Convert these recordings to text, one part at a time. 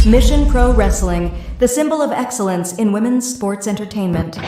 Mission Pro Wrestling, the symbol of excellence in women's sports entertainment.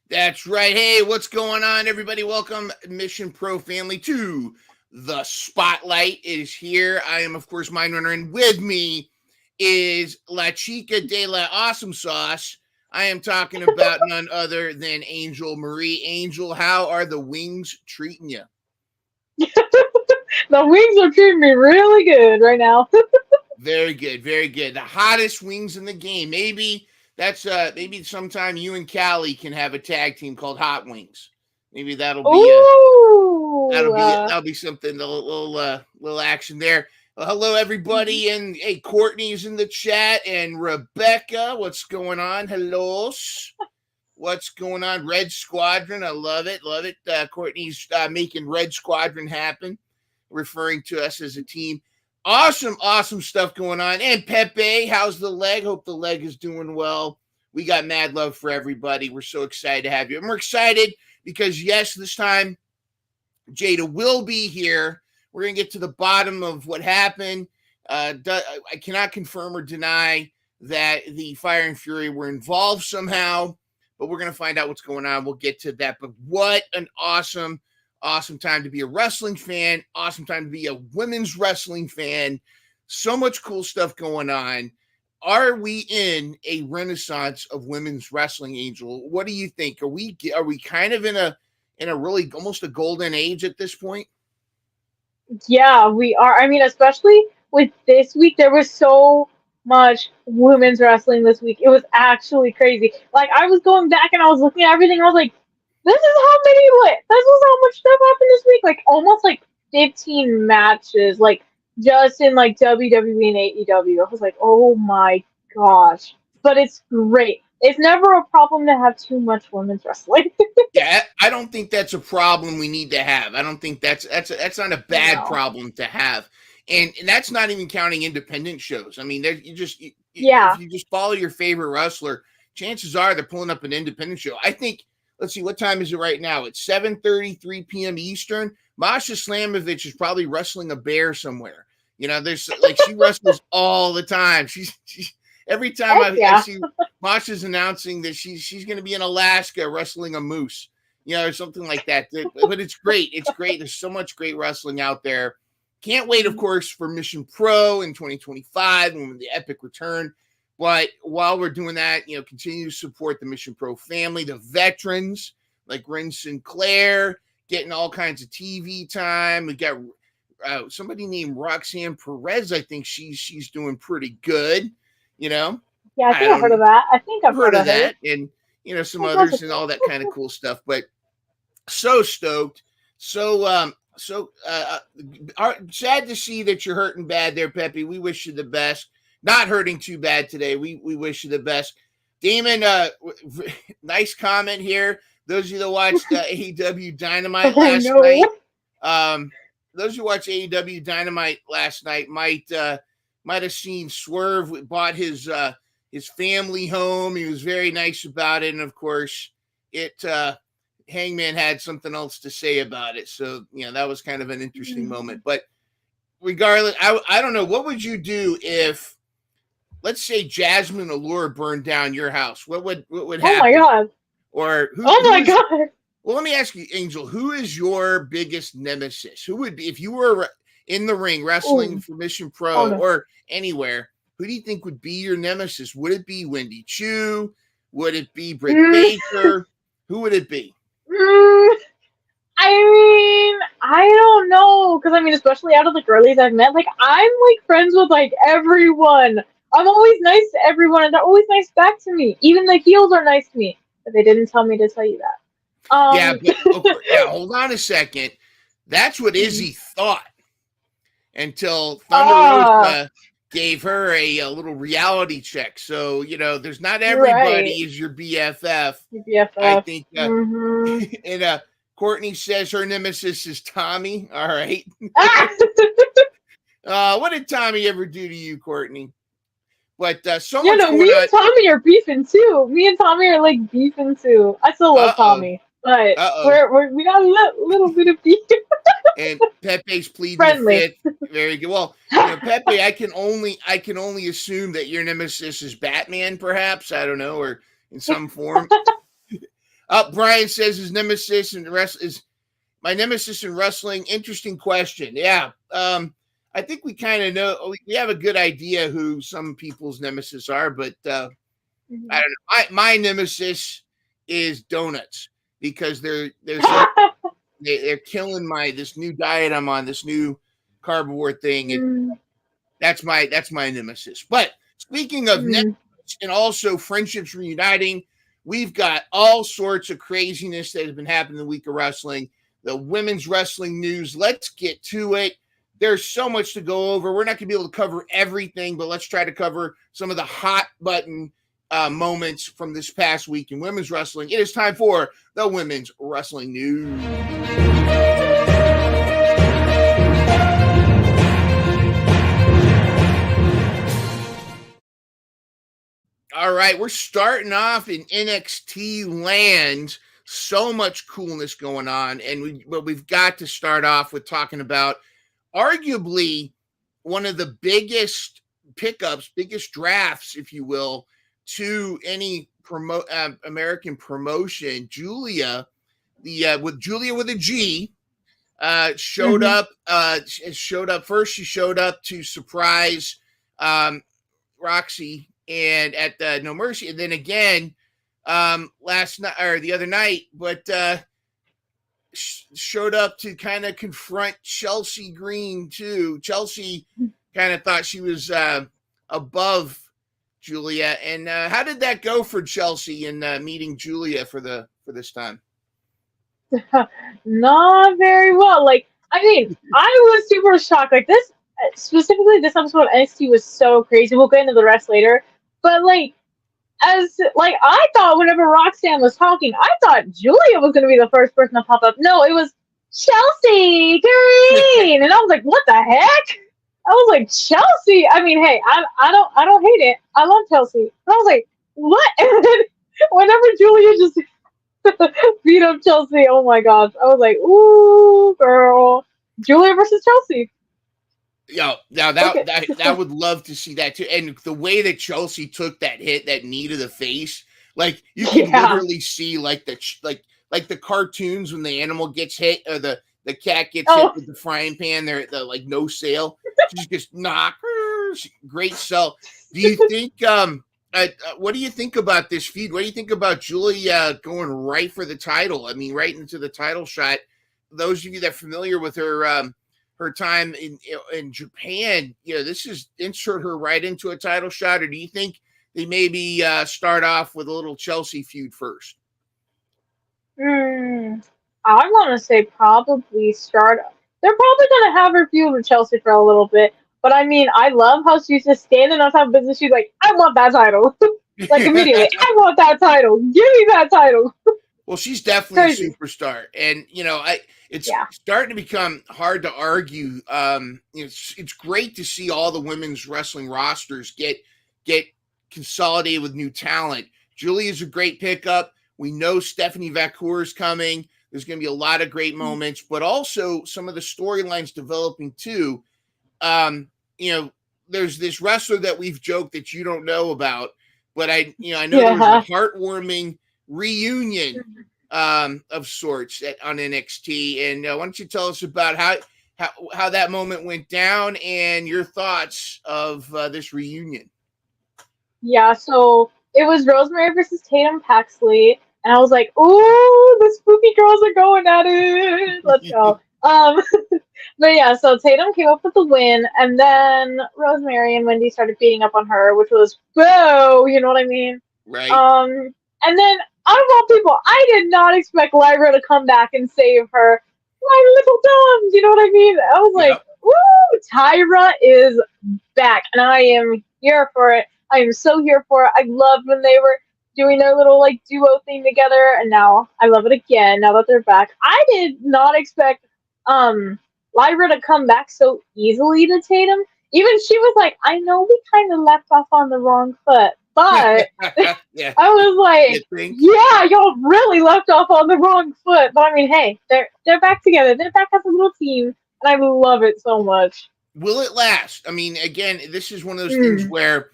That's right. Hey, what's going on, everybody? Welcome, Mission Pro family, to the Spotlight. It is here. I am, of course, Myndrunner, and with me is La Chica de la Awesome Sauce. I am talking about none other than Angel Marie. Angel, how are the wings treating you? The wings are treating me really good right now. Very good, very good. The hottest wings in the game. Maybe that's maybe sometime you and Callie can have a tag team called Hot Wings. Maybe that'll be something. A little action there. Well, hello everybody, and hey, Courtney's in the chat, and Rebecca, what's going on? Hello, what's going on? Red Squadron, I love it. Courtney's making Red Squadron happen, referring to us as a team. Awesome stuff going on. And Pepe, how's the leg? Hope the leg is doing well. We got mad love for everybody. We're so excited to have you. And we're excited because, yes, this time Jada will be here. We're going to get to the bottom of what happened. I cannot confirm or deny that the Fire and Fury were involved somehow, but we're going to find out what's going on. We'll get to that. But what an awesome time to be a wrestling fan. Awesome time to be a women's wrestling fan. So much cool stuff going on. Are we in a renaissance of women's wrestling, Angel? What do you think? Are we kind of in a really almost a golden age at this point? Yeah, we are. I mean, especially with this week, there was so much women's wrestling this week. It was actually crazy. Like, I was going back and I was looking at everything. I was like, this is how much stuff happened this week. Like, almost like 15 matches, like, just in like WWE and AEW. I was like, oh my gosh. But it's great. It's never a problem to have too much women's wrestling. Yeah, I don't think that's a problem we need to have. I don't think that's not a bad problem to have. And that's not even counting independent shows. I mean, if you just follow your favorite wrestler, chances are they're pulling up an independent show. I think, let's see, what time is it right now? It's 7:33 p.m. Eastern. Masha Slamovich is probably wrestling a bear somewhere. You know, there's like she wrestles all the time. She's every time I see Masha's announcing that she's going to be in Alaska wrestling a moose, you know, or something like that. But it's great. It's great. There's so much great wrestling out there. Can't wait, of course, for Mission Pro in 2025 when the epic return. But while we're doing that, you know, continue to support the Mission Pro family, the veterans like Ren Sinclair, getting all kinds of TV time. We got somebody named Roxanne Perez. I think she's doing pretty good, you know. Yeah, I think I've heard of that. I think I've heard of that. And, you know, some others and all that kind of cool stuff. But so stoked. So sad to see that you're hurting bad there, Pepe. We wish you the best. Not hurting too bad today. We wish you the best. Damon, nice comment here. Those of you that watched AEW Dynamite last night, those who watched AEW Dynamite last night might have seen Swerve bought his family home. He was very nice about it, and of course, Hangman had something else to say about it. So, you know, that was kind of an interesting moment. But regardless, I don't know. What would you do if, let's say, Jasmine Allure burned down your house? What would happen? Oh my god! Or god! Well, let me ask you, Angel. Who is your biggest nemesis? Who would be, if you were in the ring wrestling for Mission Pro or anywhere? Who do you think would be your nemesis? Would it be Wendy Chu? Would it be Britt Baker? Who would it be? I mean, I don't know, because I mean, especially out of the girlies I've met, like, I'm like friends with like everyone. I'm always nice to everyone, and they're always nice back to me. Even the heels are nice to me, but they didn't tell me to tell you that. Hold on a second. That's what Izzy thought until Thunder Rosa gave her a little reality check. So, you know, there's not everybody is your BFF. Your BFF. I think, and of Courtney says her nemesis is Tommy. All right. What did Tommy ever do to you, Courtney? But so much going me on. and Tommy are beefing too. Me and Tommy are like beefing too. I still love Tommy, but we got a little bit of beef. And Pepe's pleading Friendly. the fifth. Very good. Well, Pepe, I can only assume that your nemesis is Batman, perhaps. I don't know, or in some form. Brian says his nemesis in is my nemesis in wrestling. Interesting question. Yeah. I think we kind of know. We have a good idea who some people's nemesis are, but I don't know. My nemesis is donuts because they're killing this new diet I'm on, this new carnivore thing. That's my nemesis. But speaking of nemesis and also friendships reuniting, we've got all sorts of craziness that has been happening the week of wrestling. The women's wrestling news. Let's get to it. There's so much to go over. We're not going to be able to cover everything, but let's try to cover some of the hot button moments from this past week in women's wrestling. It is time for the women's wrestling news. All right, we're starting off in NXT land. So much coolness going on, but we've got to start off with talking about arguably one of the biggest pickups, biggest drafts, if you will, to any American promotion. Julia, with Julia with a G, showed up. Showed up first. She showed up to surprise Roxy and at No Mercy, and then again last night or the other night, but showed up to kind of confront Chelsea Green too. Chelsea kind of thought she was above Julia, and how did that go for Chelsea in meeting Julia for this time? Not very well. Like, I mean, I was super shocked. Like this, specifically this episode of NXT was so crazy. We'll get into the rest later, but like, I thought whenever Roxanne was talking, I thought Julia was going to be the first person to pop up. No, it was Chelsea Green, and I was like, what the heck? I was like, Chelsea. I mean, hey, I don't hate it. I love Chelsea. And I was like, what? And then whenever Julia just beat up Chelsea, oh my gosh, I was like, ooh, girl, Julia versus Chelsea. Yeah, now that would love to see that too. And the way that Chelsea took that hit, that knee to the face, like you can literally see like the cartoons when the animal gets hit or the cat gets hit with the frying pan. They're the like no sale. She's just knockers. Great sell. Do you think? What do you think about this feud? What do you think about Julia going right for the title? I mean, right into the title shot. Those of you that are familiar with her. Her time in Japan, this is insert her right into a title shot, or do you think they maybe start off with a little Chelsea feud first? I want to say probably start. They're probably going to have her feud with Chelsea for a little bit, but I mean, I love how she's just standing on top of business. She's like, I want that title. Like immediately, I want that title. Give me that title. Well, she's definitely a superstar, and it's starting to become hard to argue. It's great to see all the women's wrestling rosters get consolidated with new talent. Julia's a great pickup. We know Stephanie Vacour is coming. There's going to be a lot of great moments, but also some of the storylines developing too. There's this wrestler that we've joked that you don't know about, but I know there was a heartwarming reunion of sorts on NXT, and why don't you tell us about how that moment went down and your thoughts of this reunion? Yeah, so it was Rosemary versus Tatum Paxley, and I was like, "Ooh, the spooky girls are going at it! Let's go!" But yeah, so Tatum came up with the win, and then Rosemary and Wendy started beating up on her, which was boo. You know what I mean? Right. And then out of all people, I did not expect Lyra to come back and save her. My little Dums, you know what I mean? I was like, "Woo, Tyra is back," and I am here for it. I am so here for it. I loved when they were doing their little like duo thing together, and now I love it again. Now that they're back, I did not expect Lyra to come back so easily to Tatum. Even she was like, "I know we kind of left off on the wrong foot, but." Yeah, I was you like, think? "Yeah, y'all really left off on the wrong foot." But I mean, hey, they're back together. They're back as a little team, and I love it so much. Will it last? I mean, again, this is one of those things Mm. where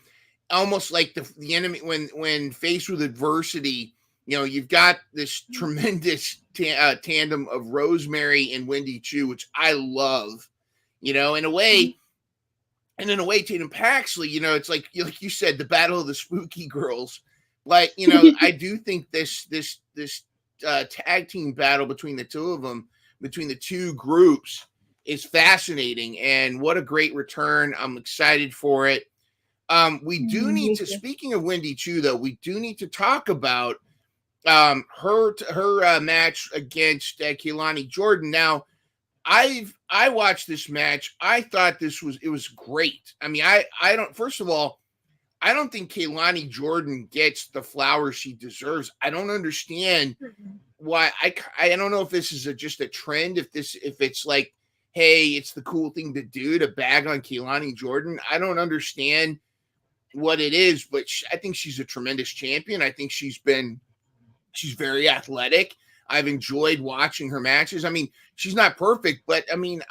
almost like the enemy when faced with adversity, you've got this tremendous tandem of Rosemary and Wendy Chu, which I love. In a way, and in a way, Tatum Paxley, it's like you said, the battle of the spooky girls. Like, I do think this tag team battle between the two of them, between the two groups, is fascinating, and what a great return. I'm excited for it. We do need Me to, too. speaking of Wendy Chu, though, we do need to talk about her match against Kehlani Jordan. Now, I watched this match. I thought it was great. I mean, I don't, first of all, I don't think Kehlani Jordan gets the flowers she deserves. I don't understand why. I don't know if this is just a trend, if it's like, hey, it's the cool thing to do to bag on Kehlani Jordan. I don't understand what it is, but I think she's a tremendous champion. I think she's very athletic. I've enjoyed watching her matches. I mean, she's not perfect, but I mean,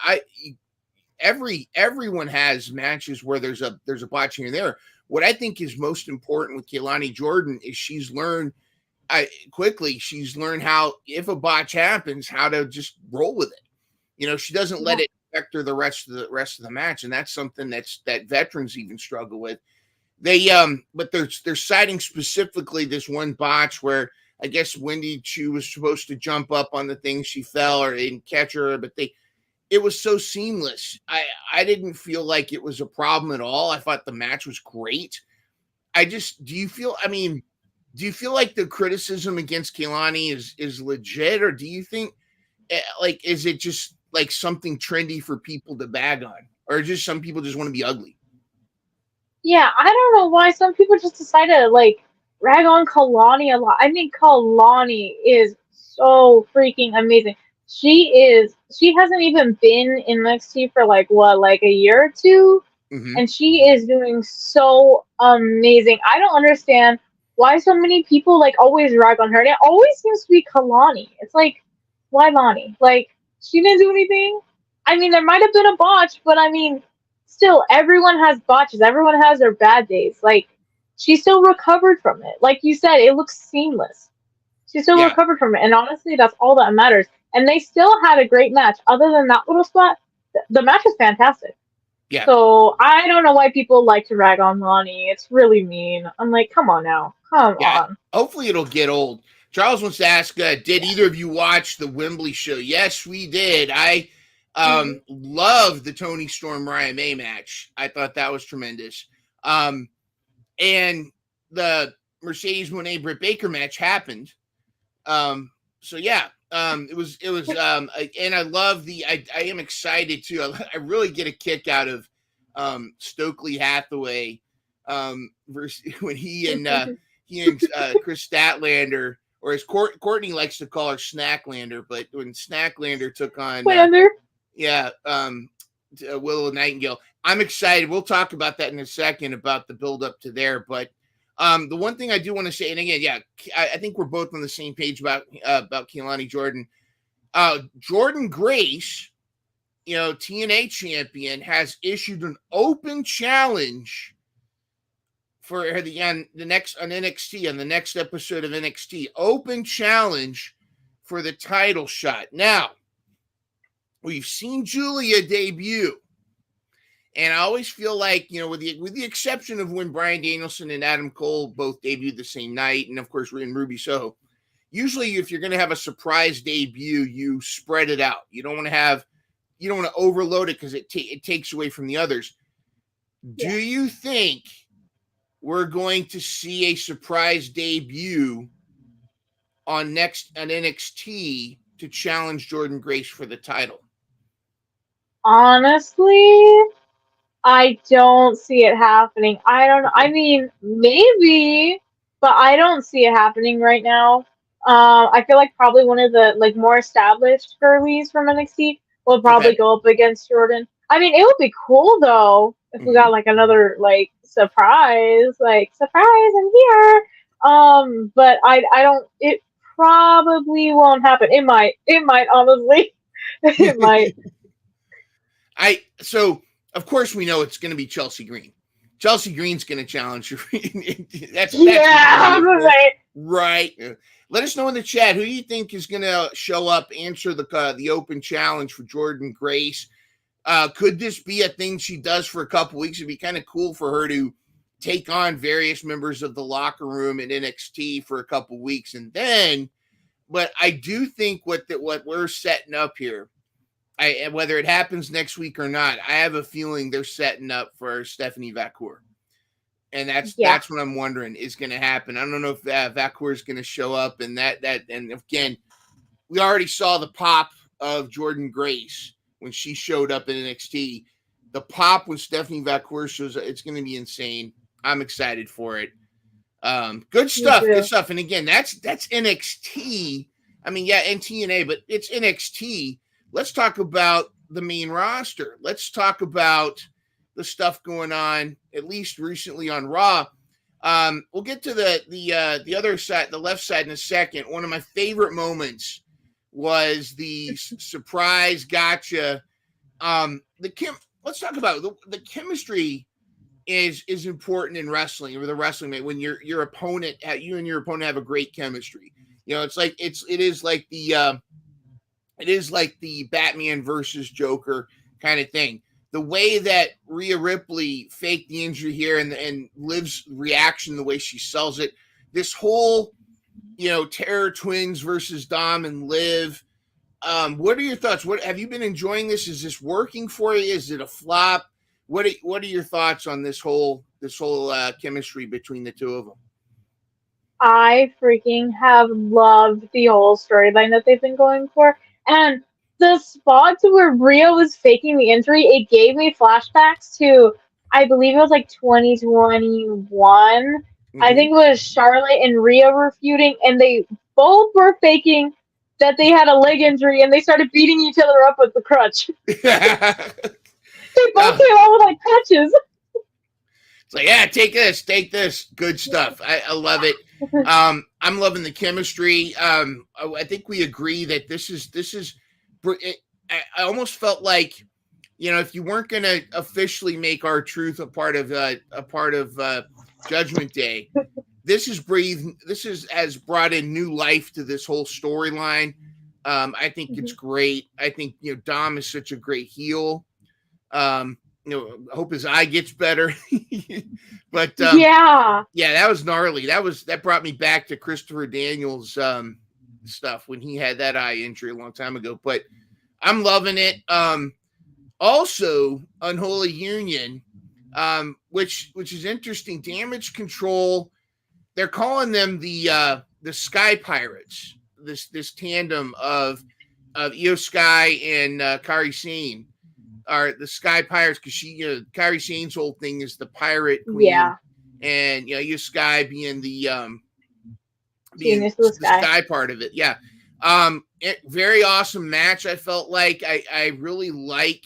everyone has matches where there's a botch here and there. What I think is most important with Kehlani Jordan is she's learned how, if a botch happens, how to just roll with it. She doesn't let Yeah. it affect her the rest of the match, and that's something that veterans even struggle with. But they're citing specifically this one botch where I guess Wendy Chu was supposed to jump up on the thing, she fell or didn't catch her, but it was so seamless. I didn't feel like it was a problem at all. I thought the match was great. Do you feel? I mean, do you feel like the criticism against Kehlani is legit, or do you think like, is it just like something trendy for people to bag on, or just some people just want to be ugly? Yeah, I don't know why some people just decide to like rag on Kalani a lot. I mean, Kalani is so freaking amazing. She hasn't even been in NXT for like what, like a year or two, Mm-hmm. and she is doing so amazing. I don't understand why so many people like always rag on her. And it always seems to be Kalani. It's like, why Lani? Like, she didn't do anything. I mean, there might have been a botch, but I mean, still, everyone has botches. Everyone has their bad days. Like, she still recovered from it. Like you said, it looks seamless. She still Yeah, recovered from it, and honestly, that's all that matters. And they still had a great match. Other than that little spot, the match was fantastic. yeah, So I don't know why people like to rag on Lonnie. It's really mean. I'm like, come on now, come yeah. on. Hopefully it'll get old. Charles wants to ask, did either of you watch the Wembley show? Yes, we did. I Mhm. loved the Tony Storm Ryan May match. I thought that was tremendous. And the Mercedes Moné Britt Baker match happened. So yeah, it was and I love I am excited too. I really get a kick out of Stokely Hathaway versus when he and Chris Statlander, or as Courtney likes to call her Snacklander, but when Snacklander took on Slander. yeah, Willow Nightingale. I'm excited. We'll talk about that in a second about the build up to there. But the one thing I do want to say, and again, yeah, I think we're both on the same page about Kehlani Jordan. Jordan Grace, TNA champion, has issued an open challenge for the next on NXT, on the next episode of NXT. Open challenge for the title shot. Now, we've seen Julia debut. And I always feel like, with the exception of when Bryan Danielson and Adam Cole both debuted the same night, and of course in Ruby Soho, usually if you're going to have a surprise debut, you spread it out. You don't want to overload it because it takes away from the others. Do Yeah. you think we're going to see a surprise debut on NXT to challenge Jordan Grace for the title? Honestly, I don't see it happening. I don't know. I mean, maybe. but I don't see it happening right now. I feel like probably one of the like more established girlies from NXT will probably Okay. go up against Jordan. I mean, it would be cool though if we Hmm. got like another like surprise I'm here. But I don't. It probably won't happen. It might honestly. It might. So of course we know it's going to be Chelsea Green. Chelsea Green's going to challenge you. That's Yeah, going to be, I was of gonna course, say. right. Let us know in the chat who you think is going to show up, answer the open challenge for Jordan Grace. Could this be a thing she does for a couple weeks? It'd be kind of cool for her to take on various members of the locker room in NXT for a couple weeks, and then. But I do think what we're setting up here, whether it happens next week or not, I have a feeling they're setting up for Stephanie Vacour, and Yeah, that's what I'm wondering is going to happen. I don't know if Vacour is going to show up, and and again, we already saw the pop of Jordan Grace when she showed up in NXT. The pop when Stephanie Vacour shows up, it's going to be insane. I'm excited for it. Good me stuff, good too. stuff. And again, that's NXT. I mean, yeah, and TNA, but it's NXT. Let's talk about the main roster. Let's talk about the stuff going on, at least recently on Raw. We'll get to the other side, the left side, in a second. One of my favorite moments was the surprise gotcha. Let's talk about the chemistry is important in wrestling or the wrestling mate when your opponent you and your opponent have a great chemistry. It's like it is like the Batman versus Joker kind of thing. The way that Rhea Ripley faked the injury here and Liv's reaction, the way she sells it, this whole Terror Twins versus Dom and Liv. What are your thoughts? What have you been enjoying this? Is this working for you? Is it a flop? What are your thoughts on this whole chemistry between the two of them? I freaking have loved the whole storyline that they've been going for. And the spots where Rhea was faking the injury, it gave me flashbacks to, I believe it was like 2021. I Mm-hmm. think it was Charlotte and Rhea were feuding, and they both were faking that they had a leg injury, and they started beating each other up with the crutch. They both uh, came out with like patches. it's like, yeah, take this. Good stuff. I love it. I'm loving the chemistry. I think we agree that this is. I almost felt like, if you weren't going to officially make R-Truth a part of Judgment Day, has brought in new life to this whole storyline. I think it's great. I think Dom is such a great heel. I hope his eye gets better. But Yeah. yeah, that was gnarly. That brought me back to Christopher Daniels stuff when he had that eye injury a long time ago. But I'm loving it. Also, Unholy Union, which is interesting. Damage Control. They're calling them the Sky Pirates. This tandem of Io Sky and Kari Sane are the Sky Pirates because Kari Sane's whole thing is the pirate queen, Yeah. and Io Sky being being Genius of the the sky. Sky part of it. Yeah. Very awesome match. I felt like I really like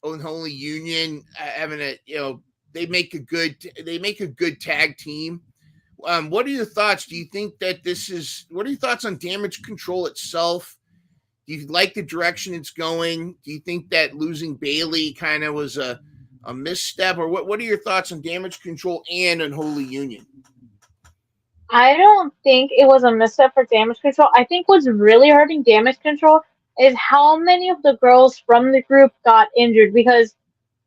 Unholy Union having they make a good tag team. What are your thoughts? Do you think that what are your thoughts on Damage Control itself? Do you like the direction it's going? Do you think that losing Bailey kind of was a misstep? Or what are your thoughts on Damage Control and Unholy Union? I don't think it was a misstep for Damage Control. I think what's really hurting Damage Control is how many of the girls from the group got injured. Because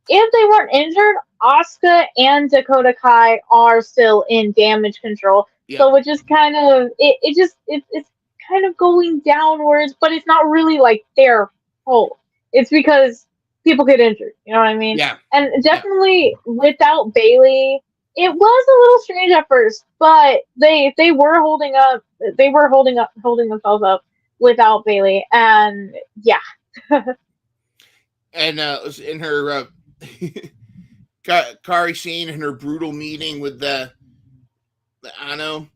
if they weren't injured, Asuka and Dakota Kai are still in Damage Control. Yeah. So it just kind of it's kind of going downwards, but it's not really like their fault. It's because people get injured. You know what I mean? Yeah. And Yeah. definitely without Bailey, it was a little strange at first, but they were holding up. They were holding themselves up without Bailey, and yeah. And in her Kari Sane in her brutal meeting with I know.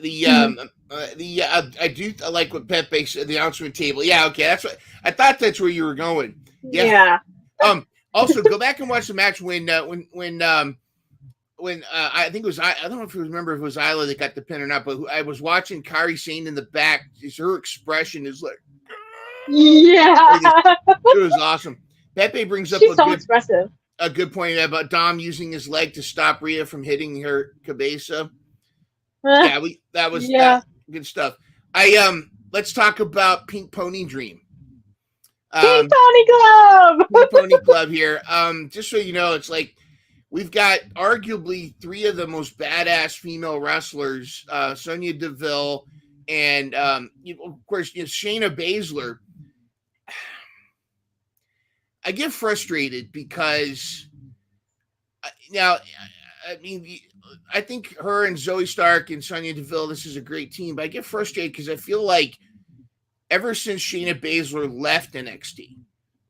Mhm. I like what Pepe said. The announcement table. Yeah, okay. That's what I thought. That's where you were going. Yeah. Yeah. Also, go back and watch the match when I think it was I don't know if you remember if it was Isla that got the pin or not, but I was watching Kari Sane in the back. Her expression is like Yeah. it was awesome. Pepe brings up She's so expressive. a good point about Dom using his leg to stop Rhea from hitting her cabeza. Yeah, that was Yeah. that good stuff. I let's talk about Pink Pony Dream. Pink Pony Club. Pink Pony Club here. Just so you know, it's like we've got arguably three of the most badass female wrestlers, Sonya Deville, and of course, Shayna Baszler. I get frustrated because now, I mean, I think her and Zoe Stark and Sonya Deville, this is a great team, but I get frustrated because I feel like ever since Shayna Baszler left NXT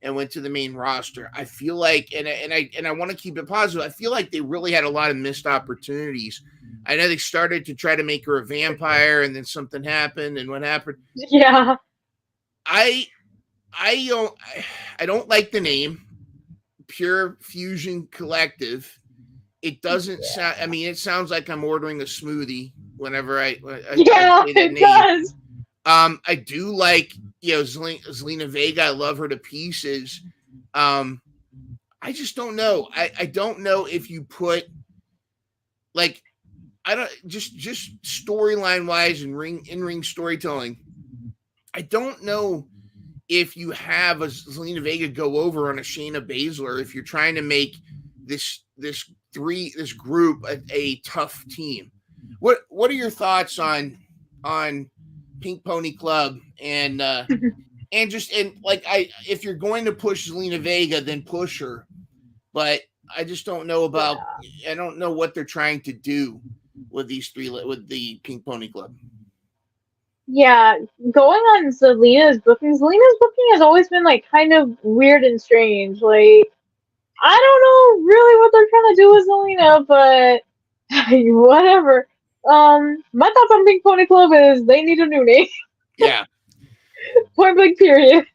and went to the main roster, I feel like, and I want to keep it positive, I feel like they really had a lot of missed opportunities. I know they started to try to make her a vampire, and then something happened, and what happened? Yeah. I don't like the name Pure Fusion Collective. It doesn't sound. I mean, it sounds like I'm ordering a smoothie whenever I Yeah, say that it name. does. I do like Zelina Vega. I love her to pieces. I just don't know. I don't know if you put like I don't just storyline wise and in ring storytelling. I don't know if you have a Zelina Vega go over on a Shayna Baszler if you're trying to make this group a tough team. What are your thoughts on Pink Pony Club and if you're going to push Zelina Vega, then push her. But I just don't know about I don't know what they're trying to do with these three with the Pink Pony Club. Yeah, going on Zelina's booking has always been like kind of weird and strange. Like, I don't know really what they're trying to do with Zelina, but whatever. My thoughts on Pink Pony Club is they need a new name. Yeah. Point blank period.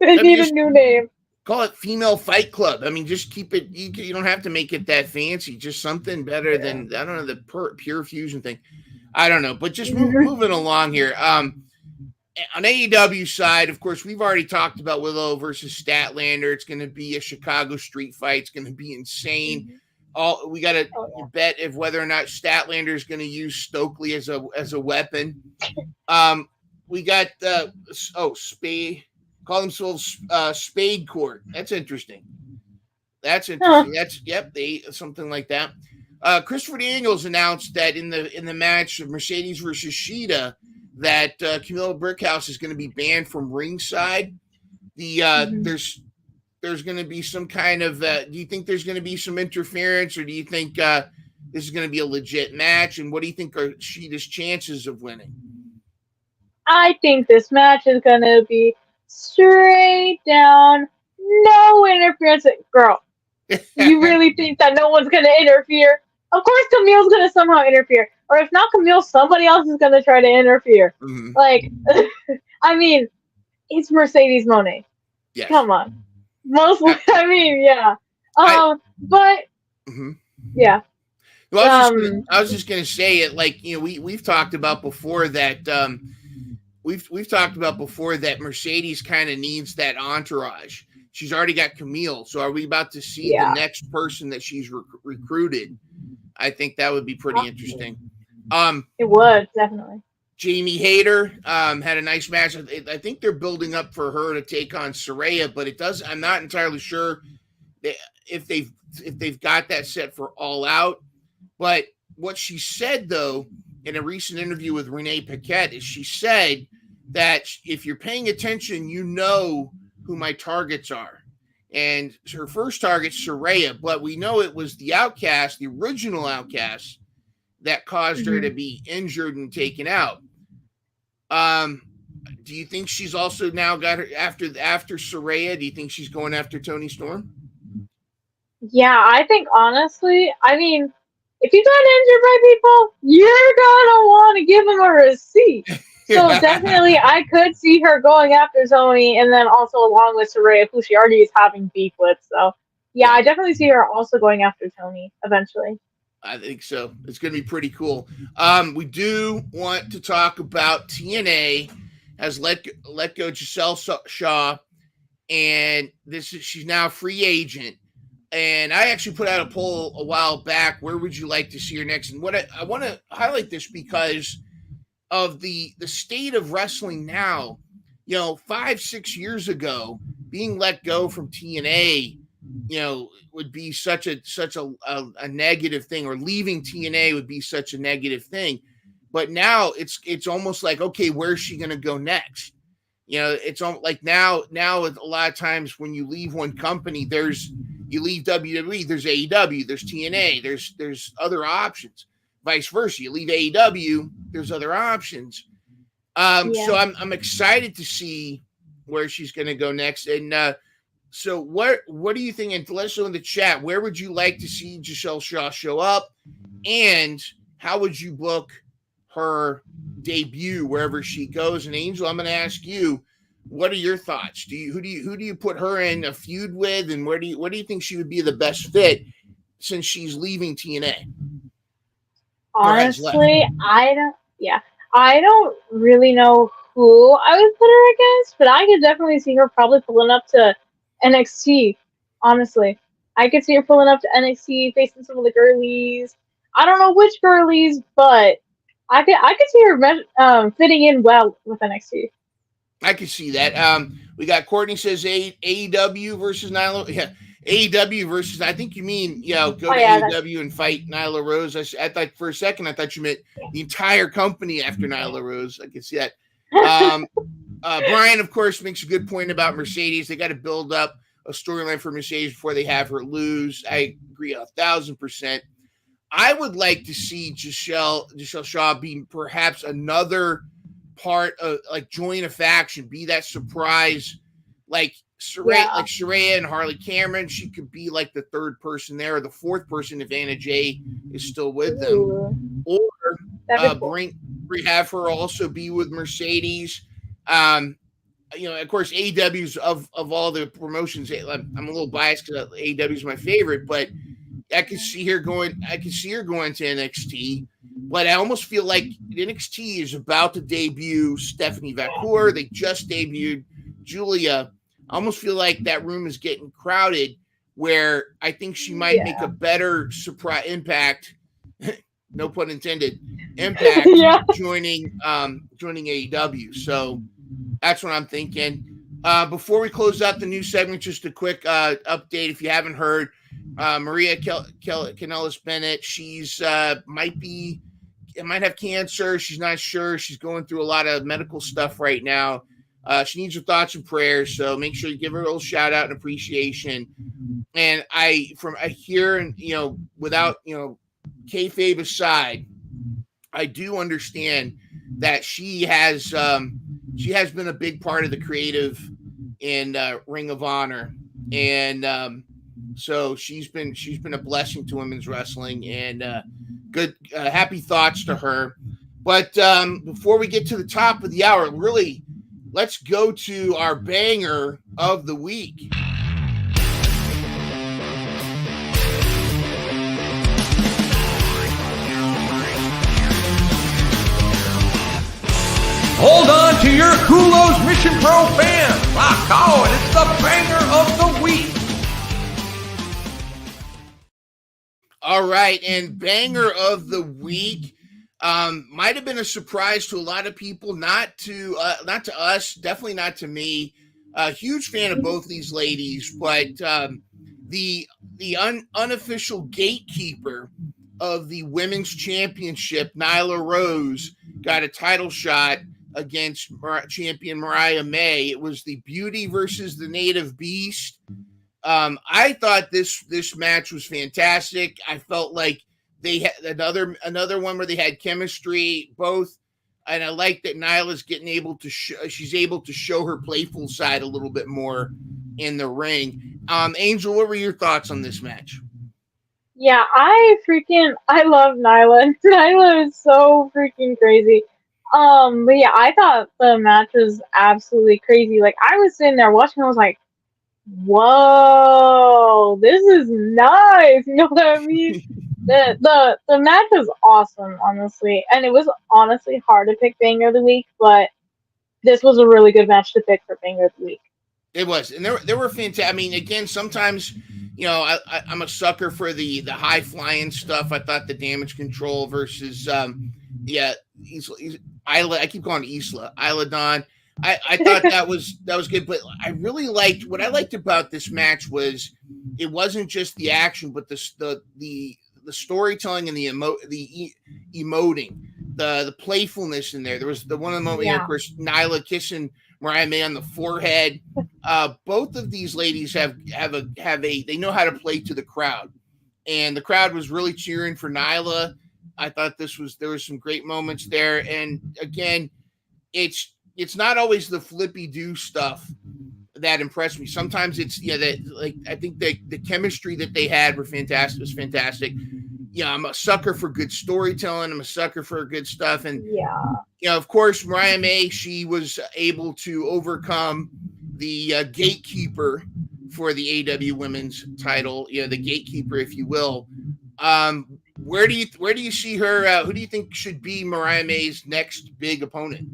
They need a new name. Call it Female Fight Club. I mean, just keep it. You don't have to make it that fancy. Just something better than I don't know the Pure Fusion thing. I don't know, but just moving along here. On AEW side, of course, we've already talked about Willow versus Statlander. It's going to be a Chicago street fight. It's going to be insane. We got to bet if whether or not Statlander is going to use Stokely as a weapon. We got Spade. Call themselves Spade Court. That's interesting. That's something like that. Christopher Daniels announced that in the match of Mercedes versus Shida that Camilla Brickhouse is going to be banned from ringside. There's going to be some kind of. Do you think there's going to be some interference, or do you think this is going to be a legit match? And what do you think are Shida's chances of winning? I think this match is going to be straight down, no interference. Girl, you really think that no one's going to interfere? Of course Camille's going to somehow interfere. Or if not Camille, somebody else is going to try to interfere. Mm-hmm. Like, I mean, it's Mercedes Moné. Yes. Come on. Mostly, I mean, yeah. But, yeah. Well, I was just gonna say it. Like, we've talked about before that we've talked about before that Mercedes kind of needs that entourage. She's already got Camille, so are we about to see the next person that she's recruited? I think that would be pretty interesting. It would definitely. Jamie Hayter had a nice match. I think they're building up for her to take on Saraya, but I'm not entirely sure if they've got that set for All Out. But what she said, though, in a recent interview with Renee Paquette, is she said that if you're paying attention, you know who my targets are. And her first target's Saraya, but we know it was the Outcast, the original Outcast, that caused her to be injured and taken out. Do you think she's also now got her after Saraya? Do you think she's going after Toni Storm? Yeah, I think honestly, I mean, if you got injured by people, you're gonna want to give them a receipt. So definitely, I could see her going after Tony, and then also along with Saraya, who she already is having beef with. So yeah, Yeah. I definitely see her also going after Tony eventually. I think so. It's going to be pretty cool. We do want to talk about TNA has let go Giselle Shaw, and she's now a free agent. And I actually put out a poll a while back. Where would you like to see her next? And what I want to highlight this because of the state of wrestling now. 5-6 years ago, being let go from TNA, would be such a negative thing, or leaving TNA would be such a negative thing. But now it's almost like, okay, where's she going to go next? It's like now a lot of times when you leave one company, you leave WWE, there's AEW, there's TNA, there's other options. Vice versa, you leave AEW, there's other options. So I'm excited to see where she's going to go next. And so what do you think? And let us know in the chat, where would you like to see Giselle Shaw show up, and how would you book her debut wherever she goes? And Angel, I'm going to ask you, what are your thoughts? Who do you put her in a feud with, and what do you think she would be the best fit since she's leaving TNA? Honestly, I don't really know who I would put her against, but I could definitely see her probably pulling up to NXT. Honestly, I could see her pulling up to NXT, facing some of the girlies. I don't know which girlies, but I could see her fitting in well with NXT. I can see that. We got Courtney says AEW versus Nyla. Yeah, AEW versus. I think you mean go to AEW and fight Nyla Rose. I thought for a second you meant the entire company after Nyla Rose. I can see that. Brian, of course, makes a good point about Mercedes. They got to build up a storyline for Mercedes before they have her lose. I agree 1,000%. I would like to see Giselle Shaw be perhaps another part of, like, join a faction, be that surprise, like Saraya and Harley Cameron. She could be like the third person there, or the fourth person if Anna Jay is still with them, or have her also be with Mercedes. Of course, AEW's of all the promotions, I'm a little biased because AEW is my favorite, but I can see her going to NXT. But I almost feel like NXT is about to debut Stephanie Vacour. They just debuted Julia. I almost feel like that room is getting crowded, where I think she might make a better surprise impact. No pun intended. Impact joining AEW. So that's what I'm thinking. Before we close out the new segment, just a quick update. If you haven't heard, Maria Kanellis Bennett, she's might have cancer. She's not sure. She's going through a lot of medical stuff right now. She needs your thoughts and prayers. So make sure you give her a little shout out and appreciation. And I hear, and without kayfabe aside, I do understand that she has been a big part of the creative in Ring of Honor, and so she's been a blessing to women's wrestling, and good happy thoughts to her. But before we get to the top of the hour, really, let's go to our banger of the week. Hold on to your Kulos Mission Pro fans. Rock on, it's the banger of the week. All right, and banger of the week might have been a surprise to a lot of people, not to us, definitely not to me. Huge fan of both these ladies, but the unofficial gatekeeper of the women's championship, Nyla Rose, got a title shot against champion Mariah May. It was the Beauty versus the Native Beast. I thought this match was fantastic. I felt like they had another one where they had chemistry both, and I like that Nyla's she's able to show her playful side a little bit more in the ring. Angel, what were your thoughts on this match? Yeah, I love Nyla. Nyla is so freaking crazy. But yeah, I thought the match was absolutely crazy. Like I was sitting there watching, I was like, "Whoa, this is nice." You know what I mean? The match was awesome, honestly, and it was honestly hard to pick Banger of the Week, but this was a really good match to pick for Banger of the Week. It was, and there were fantastic. I mean, again, sometimes I'm a sucker for the high flying stuff. I thought the damage control versus yeah, Isla. I keep calling it Isla Dawn. I thought that was good, but I really liked what I liked about this match was it wasn't just the action, but the storytelling and emoting, the playfulness in there. There was the one of the moment, of Yeah. course, Nyla kissing Mariah May on the forehead. Both of these ladies have a they know how to play to the crowd, and the crowd was really cheering for Nyla. I thought there was some great moments there, and again, it's not always the flippy do stuff that impressed me. Sometimes it's that like I think the chemistry that they had was fantastic. Yeah, I'm a sucker for good storytelling. I'm a sucker for good stuff, and Yeah. of course, Mariah May, she was able to overcome the gatekeeper for the AW Women's title, the gatekeeper, if you will. Where do you see her? Who do you think should be Mariah May's next big opponent?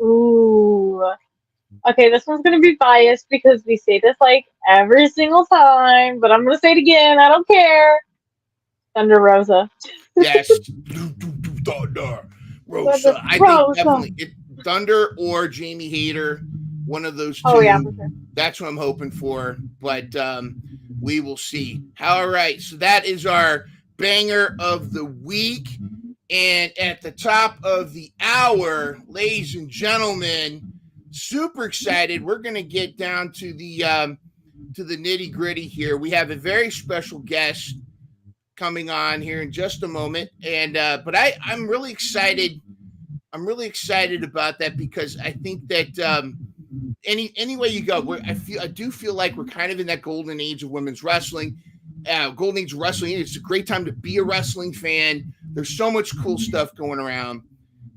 Ooh. Okay, this one's gonna be biased because we say this like every single time, but I'm gonna say it again. I don't care. Thunder Rosa. Yes, Thunder Thunder Rosa. I think Rosa. definitely Thunder or Jamie Hayter, one of those Oh yeah, two. for sure. That's what I'm hoping for, but we will see. All right, so that is our banger of the week, and at the top of the hour, ladies and gentlemen, super excited. We're going to get down to the nitty gritty here. We have a very special guest coming on here in just a moment, and but I'm really excited. I'm really excited about that because I think that any way you go, I do feel like we're kind of in that golden age of women's wrestling. Golden age of wrestling. It's a great time to be a wrestling fan. There's so much cool stuff going around.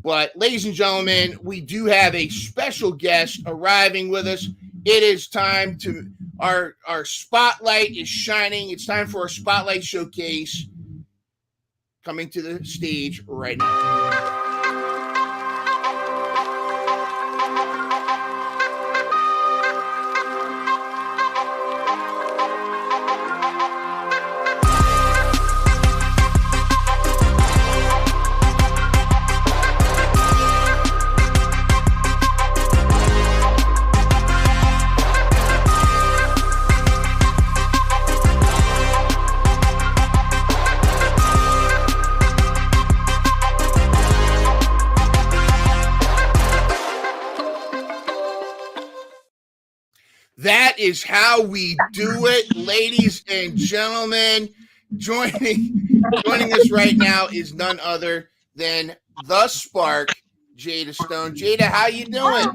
But ladies and gentlemen, we do have a special guest arriving with us. It is time to our spotlight is shining. It's time for our spotlight showcase coming to the stage right now. That is how we do it, ladies and gentlemen. Joining us right now is none other than the Spark, Jada Stone. Jada, how you doing?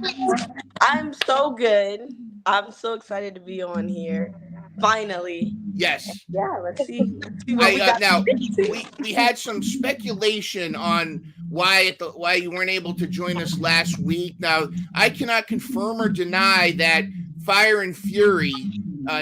I'm so good. I'm so excited to be on here. Finally. Yes. Yeah, let's see what we got Now to get to. we had some speculation on why you weren't able to join us last week. Now I cannot confirm or deny that Fire and Fury,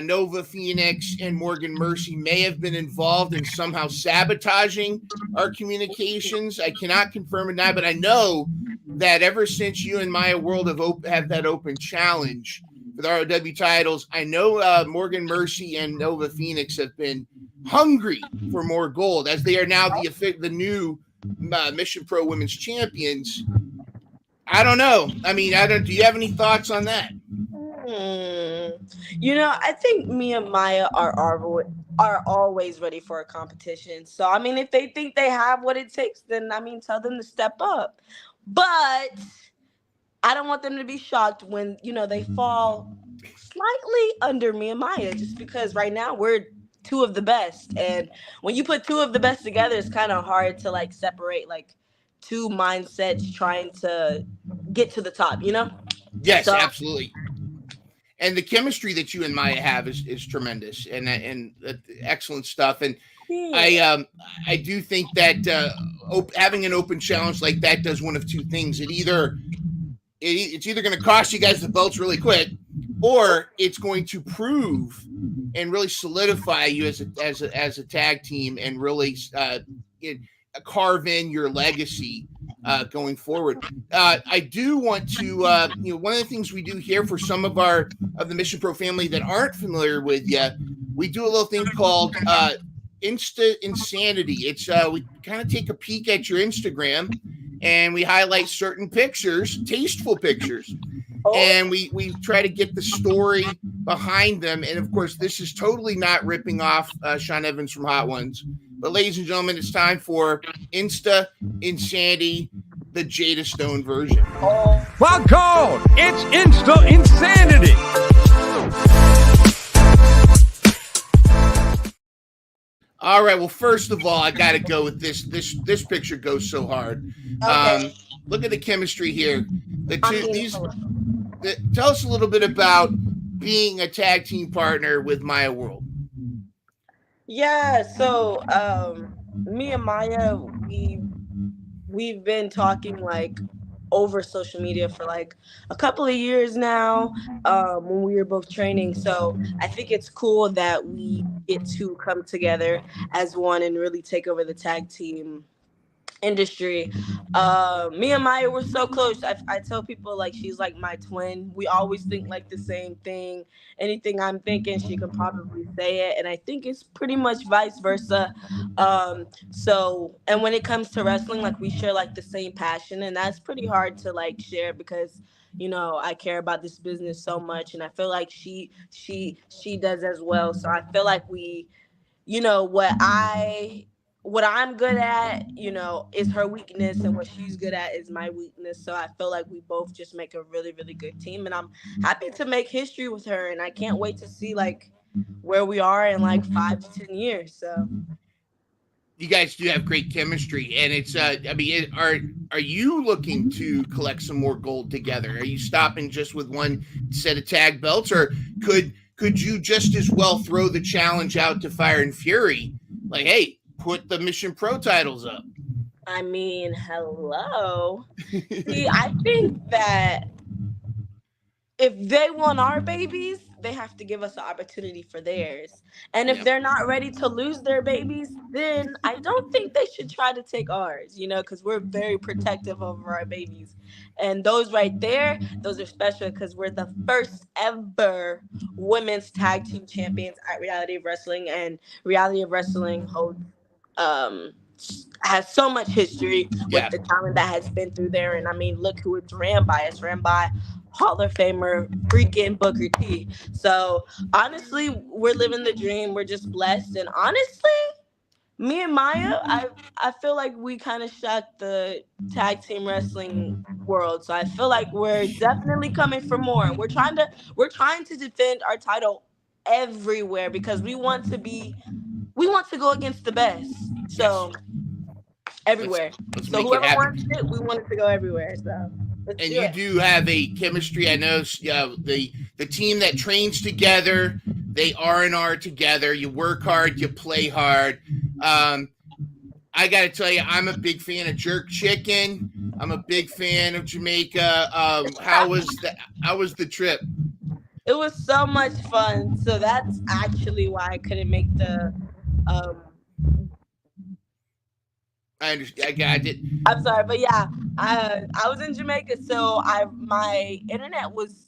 Nova Phoenix, and Morgan Mercy may have been involved in somehow sabotaging our communications. I cannot confirm or deny, but I know that ever since you and Maya World have that open challenge for the ROW titles, I know Morgan Mercy and Nova Phoenix have been hungry for more gold, as they are now the new Mission Pro Women's Champions. I don't know. I mean, do you have any thoughts on that? I think me and Maya are always ready for a competition. So I mean, if they think they have what it takes, then I mean, tell them to step up. But I don't want them to be shocked when they fall slightly under me and Maya, just because right now we're two of the best, and when you put two of the best together, it's kind of hard to like separate like two mindsets trying to get to the top. Yes, So, absolutely. and the chemistry that you and Maya have is tremendous, and excellent stuff. And I do think that having an open challenge like that does one of two things. It's either going to cost you guys the belts really quick, or it's going to prove and really solidify you as a tag team, and really carve in your legacy going forward. I do want to, one of the things we do here for some of the Mission Pro family that aren't familiar with you, we do a little thing called Insta Insanity. It's we kind of take a peek at your Instagram, and we highlight certain pictures, tasteful pictures, and we try to get the story behind them. And of course, this is totally not ripping off Sean Evans from Hot Ones. But ladies and gentlemen, it's time for Insta Insanity, the Jada Stone version. Well, code, it's Insta Insanity. All right. Well, first of all, I got to go with this. This picture goes so hard. Okay. Look at the chemistry here. Tell us a little bit about being a tag team partner with Maya World. Yeah, so me and Maya, we've been talking like over social media for like a couple of years now, when we were both training. So I think it's cool that we get to come together as one and really take over the tag team industry. Me and Maya were so close. I tell people like she's like my twin. We always think like the same thing. Anything I'm thinking, she can probably say it, and I think it's pretty much vice versa. So, and when it comes to wrestling, like we share like the same passion, and that's pretty hard to like share because I care about this business so much, and I feel like she does as well. So I feel like we, what I'm good at, is her weakness, and what she's good at is my weakness. So I feel like we both just make a really, really good team, and I'm happy to make history with her, and I can't wait to see like where we are in like 5 to 10 years. So You guys do have great chemistry, and it's are you looking to collect some more gold together? Are you stopping just with one set of tag belts, or could you just as well throw the challenge out to Fire and Fury, like, hey, put the Mission Pro titles up? I mean, hello. See, I think that if they want our babies, they have to give us an opportunity for theirs. And if they're not ready to lose their babies, then I don't think they should try to take ours, because we're very protective over our babies. And those right there, those are special because we're the first ever women's tag team champions at Reality of Wrestling. And Reality of Wrestling has so much history with the talent that has been through there. And I mean, look who it's ran by. It's ran by Hall of Famer freaking Booker T. So honestly, we're living the dream. We're just blessed. And honestly, me and Maya, I feel like we kind of shocked the tag team wrestling world. So I feel like we're definitely coming for more. We're trying to defend our title everywhere because we want to go against the best. So everywhere. Let's so make whoever it happen. wants it, we want it to go everywhere. So and you do have a chemistry. I know the team that trains together, they R&R together. You work hard, you play hard. I got to tell you, I'm a big fan of jerk chicken. I'm a big fan of Jamaica. How was the trip? It was so much fun. So that's actually why I couldn't make the. I understand. I got it. I'm sorry, but yeah, I was in Jamaica, so my internet was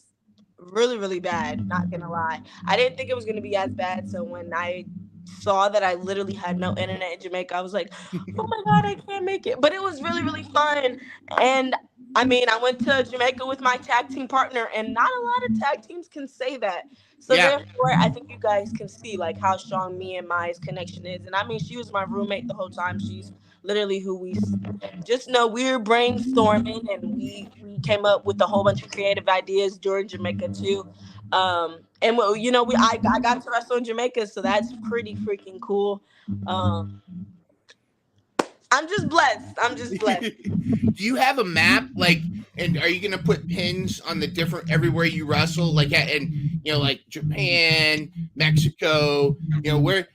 really, really bad. Not gonna lie, I didn't think it was gonna be as bad. So when I saw that I literally had no internet in Jamaica, I was like, oh my god, I can't make it. But it was really, really fun. And I mean, I went to Jamaica with my tag team partner, and not a lot of tag teams can say that. So therefore, I think you guys can see like how strong me and Maya's connection is. And I mean, she was my roommate the whole time. She's literally who we just know. We were brainstorming, and we came up with a whole bunch of creative ideas during Jamaica too. And I got to wrestle in Jamaica, so that's pretty freaking cool. I'm just blessed. Do you have a map? Like, And are you going to put pins on the different everywhere you wrestle, like like Japan, Mexico, where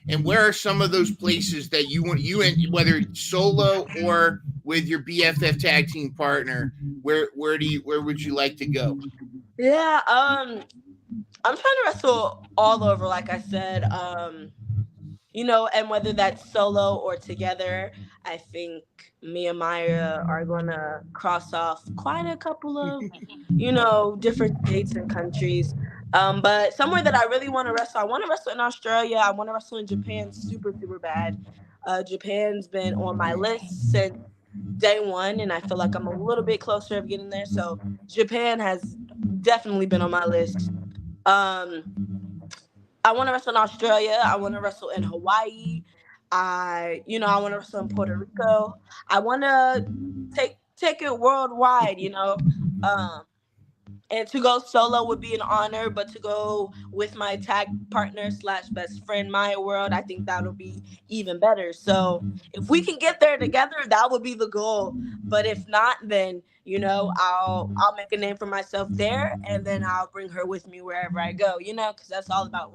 are some of those places that you want you and whether solo or with your BFF tag team partner, where would you like to go? Yeah, I'm trying to wrestle all over, like I said. And whether that's solo or together, I think me and Maya are gonna cross off quite a couple of, different states and countries. But somewhere that I really want to wrestle, I want to wrestle in Australia. I want to wrestle in Japan, super super bad. Japan's been on my list since day one, and I feel like I'm a little bit closer of getting there. So Japan has definitely been on my list. Um, I want to wrestle in Australia. I want to wrestle in Hawaii. I want to wrestle in Puerto Rico. I want to take it worldwide. Um, and to go solo would be an honor, but to go with my tag partner / best friend Maya World, I think that'll be even better. So if we can get there together, that would be the goal. But if not, then I'll make a name for myself there, and then I'll bring her with me wherever I go. Because that's all about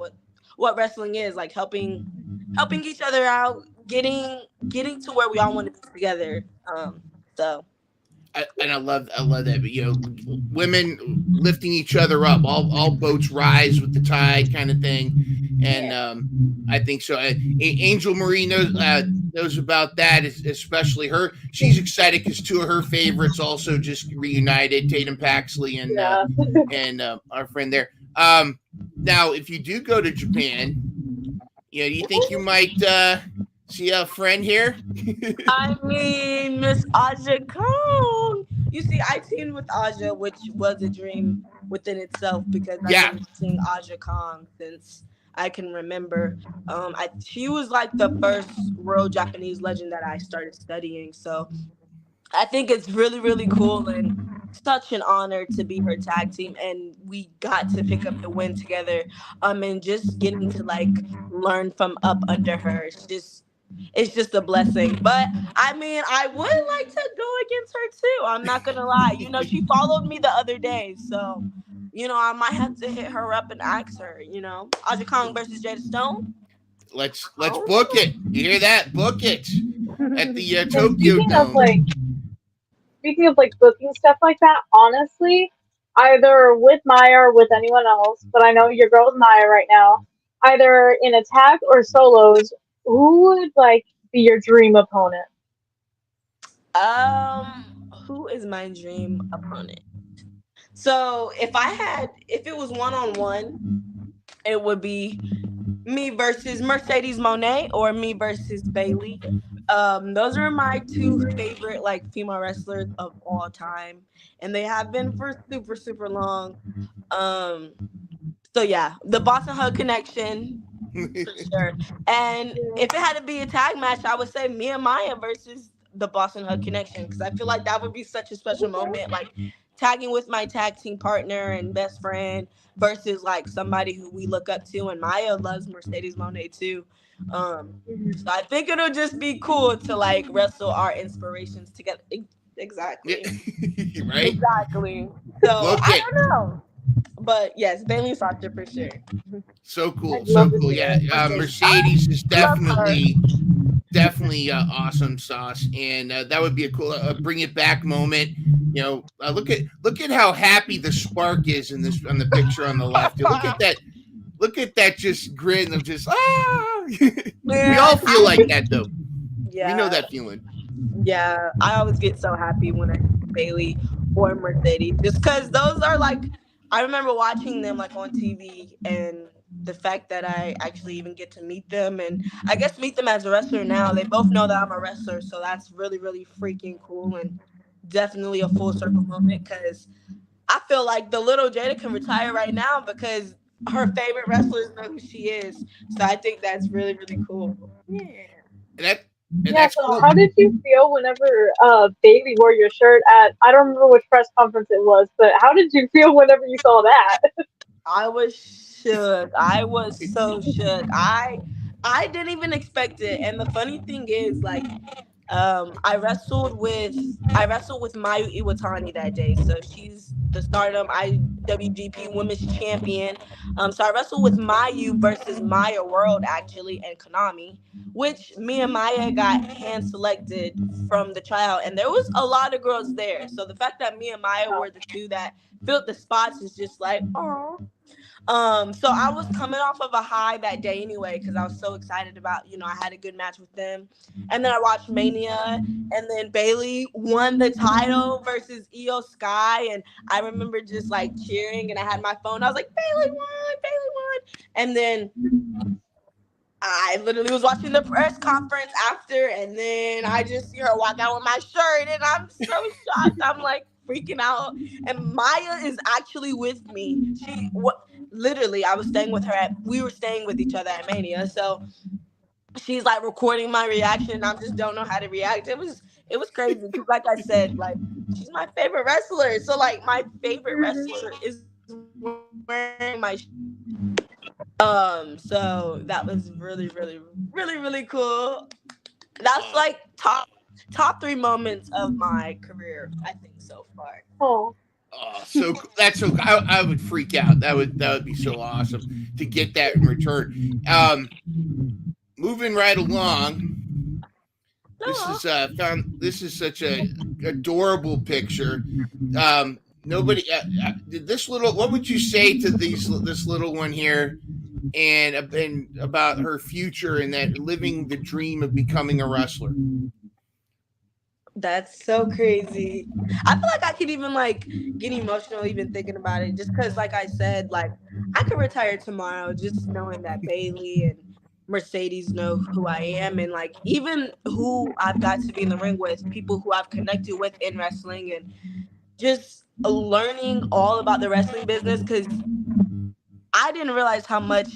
what wrestling is, like helping each other out, getting to where we all want to be together. So And I love that. Women lifting each other up. All boats rise with the tide, kind of thing. And I think so. Angel Marie knows about that, especially her. She's excited because two of her favorites also just reunited, Tatum Paxley and our friend there. Now, if you do go to Japan, do you think you might see a friend here? I mean, Miss Aja Kong. You see, I teamed with Aja, which was a dream within itself because I've been seeing Aja Kong since I can remember. She was like the first world Japanese legend that I started studying. So I think it's really, really cool and such an honor to be her tag team, and we got to pick up the win together. And just getting to like learn from up under her. It's just a blessing. But I mean, I would like to go against her too. I'm not gonna lie. She followed me the other day, so I might have to hit her up and ask her. Aja Kong versus Jada Stone. Let's book it. You hear that? Book it at the Tokyo speaking Dome. Speaking of booking stuff like that, honestly, either with Maya or with anyone else, but I know your girl's Maya right now. Either in a tag or solos, who would be your dream opponent? Who is my dream opponent? So if it was 1-on-1, it would be me versus Mercedes Moné or me versus Bailey. Those are my two favorite female wrestlers of all time, and they have been for super super long. So yeah, the Boston Hug Connection for sure. And if it had to be a tag match, I would say me and Maya versus the Boston Hug Connection, because I feel like that would be such a special moment, tagging with my tag team partner and best friend versus somebody who we look up to, and Maya loves Mercedes Moné too. So I think it'll just be cool to wrestle our inspirations together. Exactly. Right? Exactly. So I don't know. But yes, Bailey Sasha for sure. So cool. So cool. Yeah. Mercedes is definitely awesome sauce. And that would be a cool bring it back moment. Look at how happy the Spark is on the picture on the left. Look at that. Look at that just grin of just We all feel like that though. Yeah. We know that feeling. Yeah. I always get so happy when I see Bailey or Mercedes, just because those are I remember watching them on TV, and the fact that I actually even get to meet them, and I guess meet them as a wrestler now. They both know that I'm a wrestler, so that's really, really freaking cool, and definitely a full circle moment, because I feel like the little Jada can retire right now because her favorite wrestlers know who she is. So I think that's really, really cool. Yeah. So cool. How did you feel whenever Bailey wore your shirt at, I don't remember which press conference it was, but how did you feel whenever you saw that? I was shook. I was so shook. I didn't even expect it. And the funny thing is, I wrestled with Mayu Iwatani that day. So she's the Stardom IWGP Women's Champion. So I wrestled with Mayu versus Maya World actually and Konami, which me and Maya got hand selected from the tryout, and there was a lot of girls there. So the fact that me and Maya were the two that filled the spots is just like, oh. So I was coming off of a high that day anyway because I was so excited about, I had a good match with them. And then I watched Mania, and then Bailey won the title versus Io Sky, and I remember just like cheering, and I had my phone. I was like, Bailey won, Bailey won. And then I literally was watching the press conference after, and then I just see her walk out with my shirt, and I'm so shocked. I'm like freaking out. And Maya is actually with me. Literally, I was staying with her we were staying with each other at Mania. So she's like recording my reaction, and I just don't know how to react. It was crazy because, like I said, like she's my favorite wrestler. So like my favorite wrestler is wearing my so that was really, really, really, really cool. That's like top three moments of my career, I think, so far. Oh. Oh, so that's so I would freak out. That would be so awesome to get that in return. Moving right along. This is such a adorable picture. Nobody this little. What would you say to this little one here, and about her future and that living the dream of becoming a wrestler? That's so crazy. I feel like I could even like get emotional even thinking about it, just because, like I said, like I could retire tomorrow just knowing that Bailey and Mercedes know who I am, and like even who I've got to be in the ring with, people who I've connected with in wrestling, and just learning all about the wrestling business, because I didn't realize how much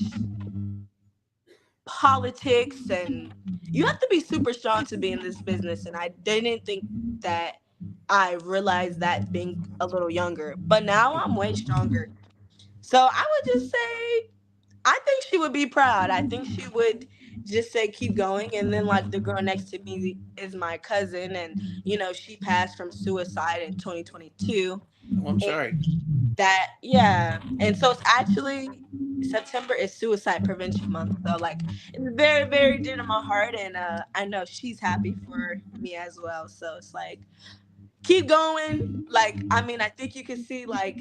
politics, and you have to be super strong to be in this business, and I didn't think that I realized that being a little younger, but now I'm way stronger. So I would just say I think she would be proud. I think she would just say keep going. And then like the girl next to me is my cousin, and she passed from suicide in 2022. Oh, I'm sorry. And so it's actually September is Suicide Prevention Month, so like it's very, very dear to my heart, and I know she's happy for me as well. So it's like keep going. Like I mean, I think you can see like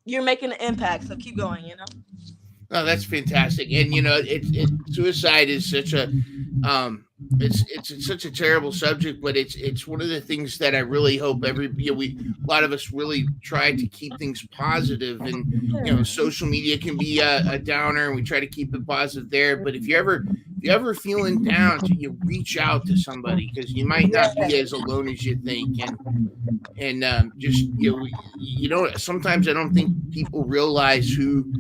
you're making an impact, so keep going. Oh, that's fantastic. And suicide is such a it's such a terrible subject, but it's one of the things that I really hope a lot of us really try to keep things positive. And social media can be a downer, and we try to keep it positive there. But if you're ever feeling down, you reach out to somebody, because you might not be as alone as you think. And just sometimes I don't think people realize who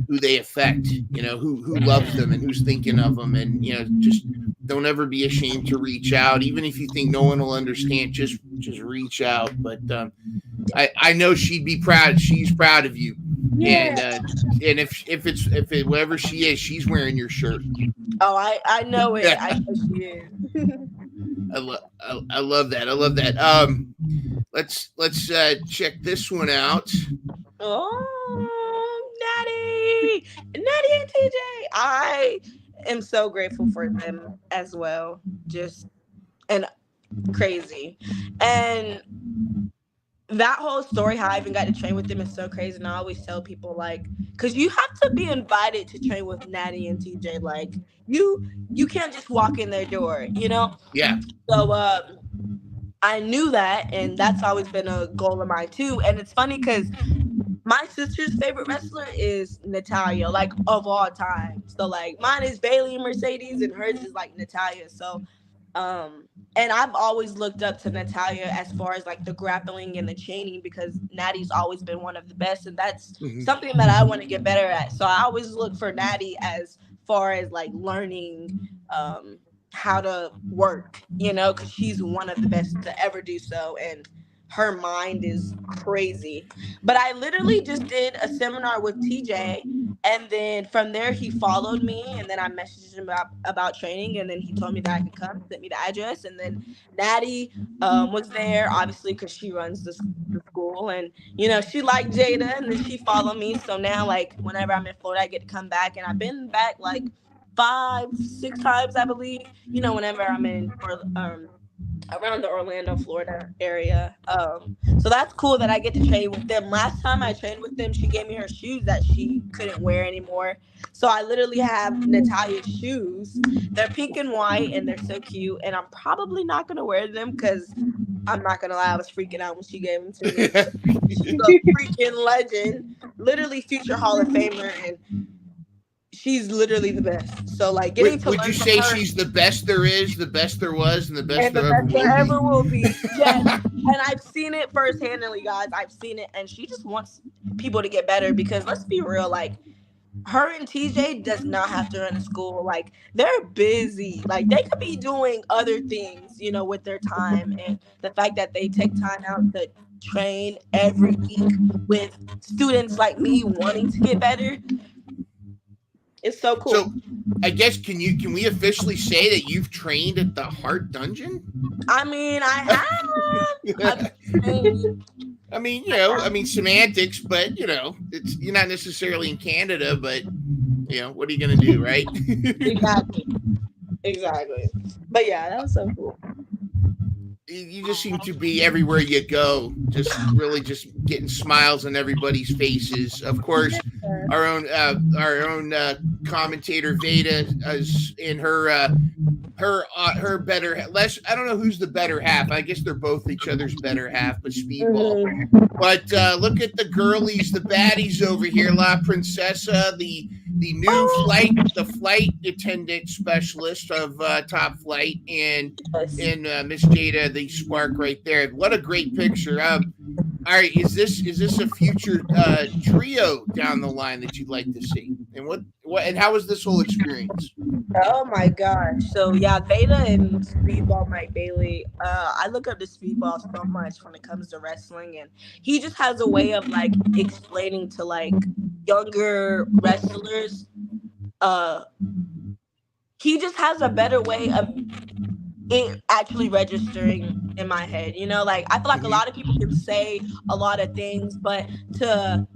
they affect, who loves them and who's thinking of them, and just don't ever be ashamed to reach out, even if you think no one will understand. Just reach out. But I know she'd be proud. She's proud of you. And if whatever she is, she's wearing your shirt. Oh, I know it. I know she is. I love that. I love that. Let's check this one out. Oh, Natty and TJ. I am so grateful for them as well. Just and crazy. And that whole story, how I even got to train with them, is so crazy. And I always tell people, like, because you have to be invited to train with Natty and TJ. Like, you can't just walk in their door, Yeah. So I knew that, and that's always been a goal of mine too. And it's funny because my sister's favorite wrestler is Natalya, like of all time. So like mine is Bailey and Mercedes, and hers is like Natalya. So and I've always looked up to Natalya as far as like the grappling and the chaining, because Natty's always been one of the best, and that's something that I want to get better at. So I always look for Natty as far as like learning how to work, because she's one of the best to ever do so, and her mind is crazy. But I literally just did a seminar with TJ, And then from there, he followed me, and then I messaged him about training, and then he told me that I could come, sent me the address, and then Natty was there, obviously, because she runs the school, and she liked Jada, and then she followed me. So now, like, whenever I'm in Florida, I get to come back, and I've been back like 5, 6 times, I believe. Whenever I'm in around the Orlando, Florida area. So that's cool that I get to train with them. Last time I trained with them, she gave me her shoes that she couldn't wear anymore. So I literally have Natalia's shoes. They're pink and white, and they're so cute. And I'm probably not going to wear them because I'm not going to lie, I was freaking out when she gave them to me. She's a freaking legend. Literally future Hall of Famer, and she's literally the best. So, like, getting to would learn you from say her, she's the best there is, the best there was, and the best and the there best there ever ever will will be. Yes. And I've seen it firsthandly, guys. I've seen it, and she just wants people to get better because let's be real, like, her and TJ does not have to run a school. Like, they're busy. Like, they could be doing other things, with their time. And the fact that they take time out to train every week with students like me wanting to get better, it's so cool. So, I guess can we officially say that you've trained at the Heart Dungeon? I mean, I have. I mean, semantics, but it's you're not necessarily in Canada, but what are you gonna do, right? Exactly. But yeah, that was so cool. You just seem to be everywhere you go, just really just getting smiles on everybody's faces. Of course, our own commentator Veda is in her better less. I don't know who's the better half. I guess they're both each other's better half, but Speedball. But look at the girlies, the baddies over here, La Princesa, the new flight attendant specialist of Top Flight, and Miss Jada, the Spark right there. What a great picture. All right, is this a future trio down the line that you'd like to see? And what and how was this whole experience? Oh my gosh. So yeah, Veda and Speedball Mike Bailey. I look up to Speedball so much when it comes to wrestling, and he just has a way of like explaining to like younger wrestlers. He just has a better way of it actually registering in my head. Like I feel like a lot of people can say a lot of things, but to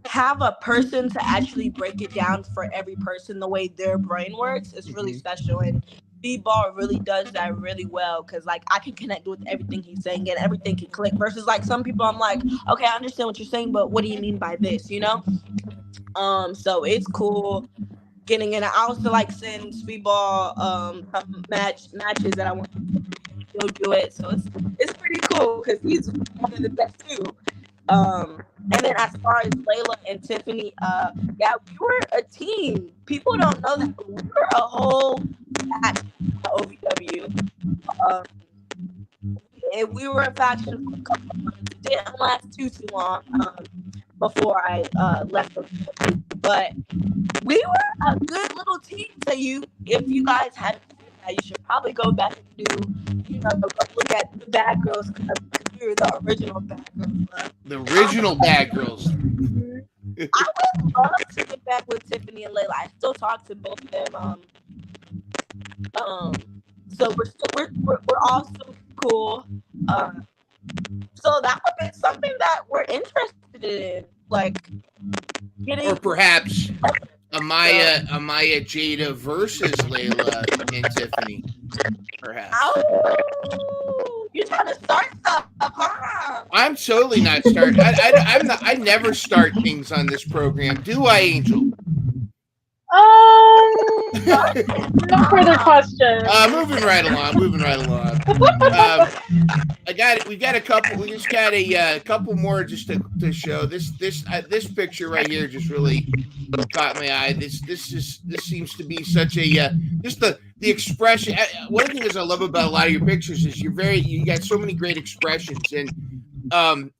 have a person to actually break it down for every person the way their brain works is really special, and Speedball really does that really well because like I can connect with everything he's saying and everything can click versus like some people I'm like, okay, I understand what you're saying, but what do you mean by this? So it's cool getting in. I also like send Speedball some matches that I want to go do it, so it's pretty cool because he's one of the best too. And then as far as Layla and Tiffany, yeah, we were a team. People don't know that, but we were a whole OVW. And we were a faction for a couple of months. It didn't last too long before I left them. But we were a good little team. So if you guys haven't seen that, you should probably go back and go look at the Bad Girls Club. We were the original Bad Girls Club. The original Bad Girls. I would love to get back with Tiffany and Layla. I still talk to both of them. So we're all still cool. So that would be something that we're interested in, like getting. Or perhaps Amaya Jada versus Layla and Tiffany. Perhaps. Oh, you're trying to start stuff, huh? I'm totally not starting. I never start things on this program, do I, Angel? No further questions. Moving right along. We got a couple. We just got a couple more just to show. This picture right here just really caught my eye. This seems to be such a just the expression. One of the things I love about a lot of your pictures is you got so many great expressions, and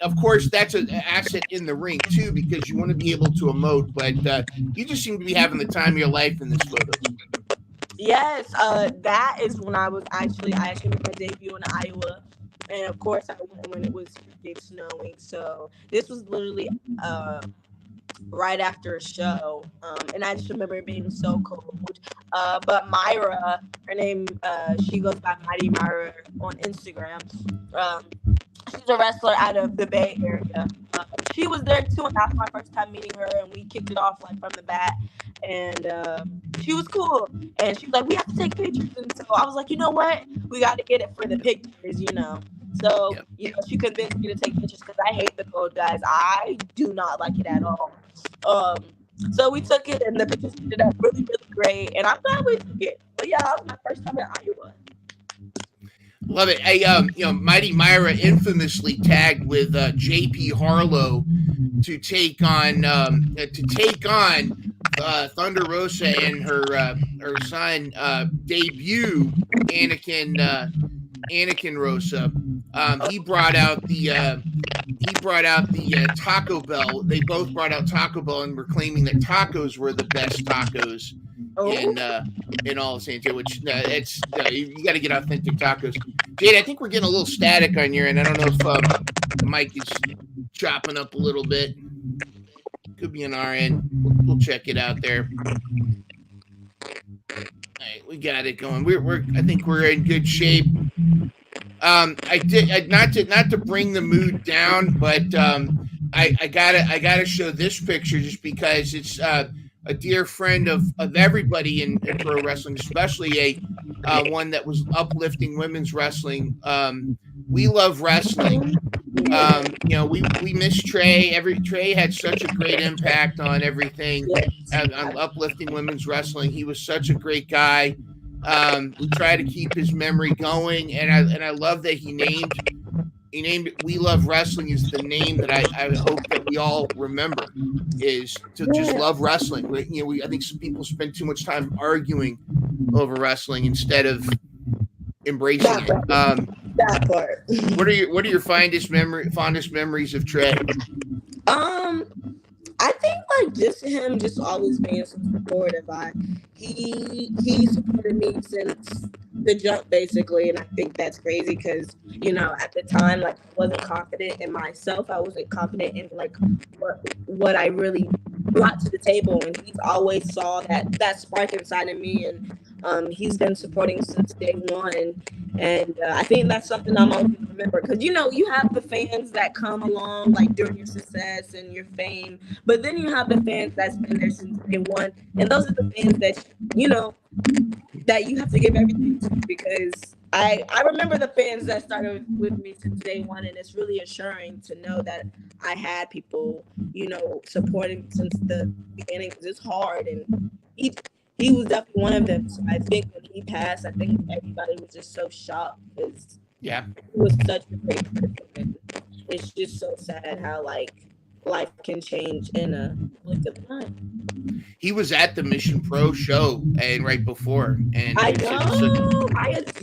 of course that's an asset in the ring too because you want to be able to emote. But you just seem to be having the time of your life in this photo. Yes, that is when I actually made my debut in Iowa, and of course I went when it was snowing. So this was literally right after a show, and I just remember it being so cold. But Myra, her name, she goes by Mighty Myra on Instagram. Um, she's a wrestler out of the Bay Area. She was there too, and that's my first time meeting her, and we kicked it off like from the bat. And she was cool, and she was like, "We have to take pictures." And so I was like, "You know what? We got to get it for the pictures, you know." So she convinced me to take pictures because I hate the cold, guys. I do not like it at all. So we took it, and the pictures ended up really, really great, and I'm glad we took it. But yeah, that was my first time in Iowa. Love it. Hey, Mighty Myra infamously tagged with JP Harlow to take on Thunder Rosa and her son debut Anakin Rosa. He brought out the Taco Bell. They both brought out Taco Bell and were claiming that tacos were the best tacos in all of San Diego. Which it's you got to get authentic tacos. Jade, I think we're getting a little static on your end. I don't know if the mic is chopping up a little bit. Could be on our end. We'll check it out there. All right, we got it going. I think we're in good shape. I did not to bring the mood down, but I gotta show this picture just because it's a dear friend of everybody in pro wrestling, especially a one that was uplifting women's wrestling. We love wrestling. We miss Trey. Trey had such a great impact on everything, on uplifting women's wrestling. He was such a great guy. We try to keep his memory going, and I love that he named it We Love Wrestling is the name that I hope that we all remember, is to just love wrestling. I think some people spend too much time arguing over wrestling instead of embracing it. That part. What are your fondest memories of Trey? I think like just him just always being so supportive. He supported me since the jump basically, and I think that's crazy because at the time like I wasn't confident in myself. I wasn't confident in like what I really brought to the table, and he's always saw that spark inside of me, and he's been supporting since day one. And I think that's something I'm always going to remember because, you have the fans that come along like during your success and your fame, but then you have the fans that's been there since day one. And those are the fans that, that you have to give everything to because I remember the fans that started with me since day one. And it's really assuring to know that I had people, supporting me since the beginning because it's hard. And he was definitely one of them. So I think when he passed, I think everybody was just so shocked because he was such a great person. It's just so sad how like life can change in a blink of time. He was at the Mission Pro show and right before, and I know.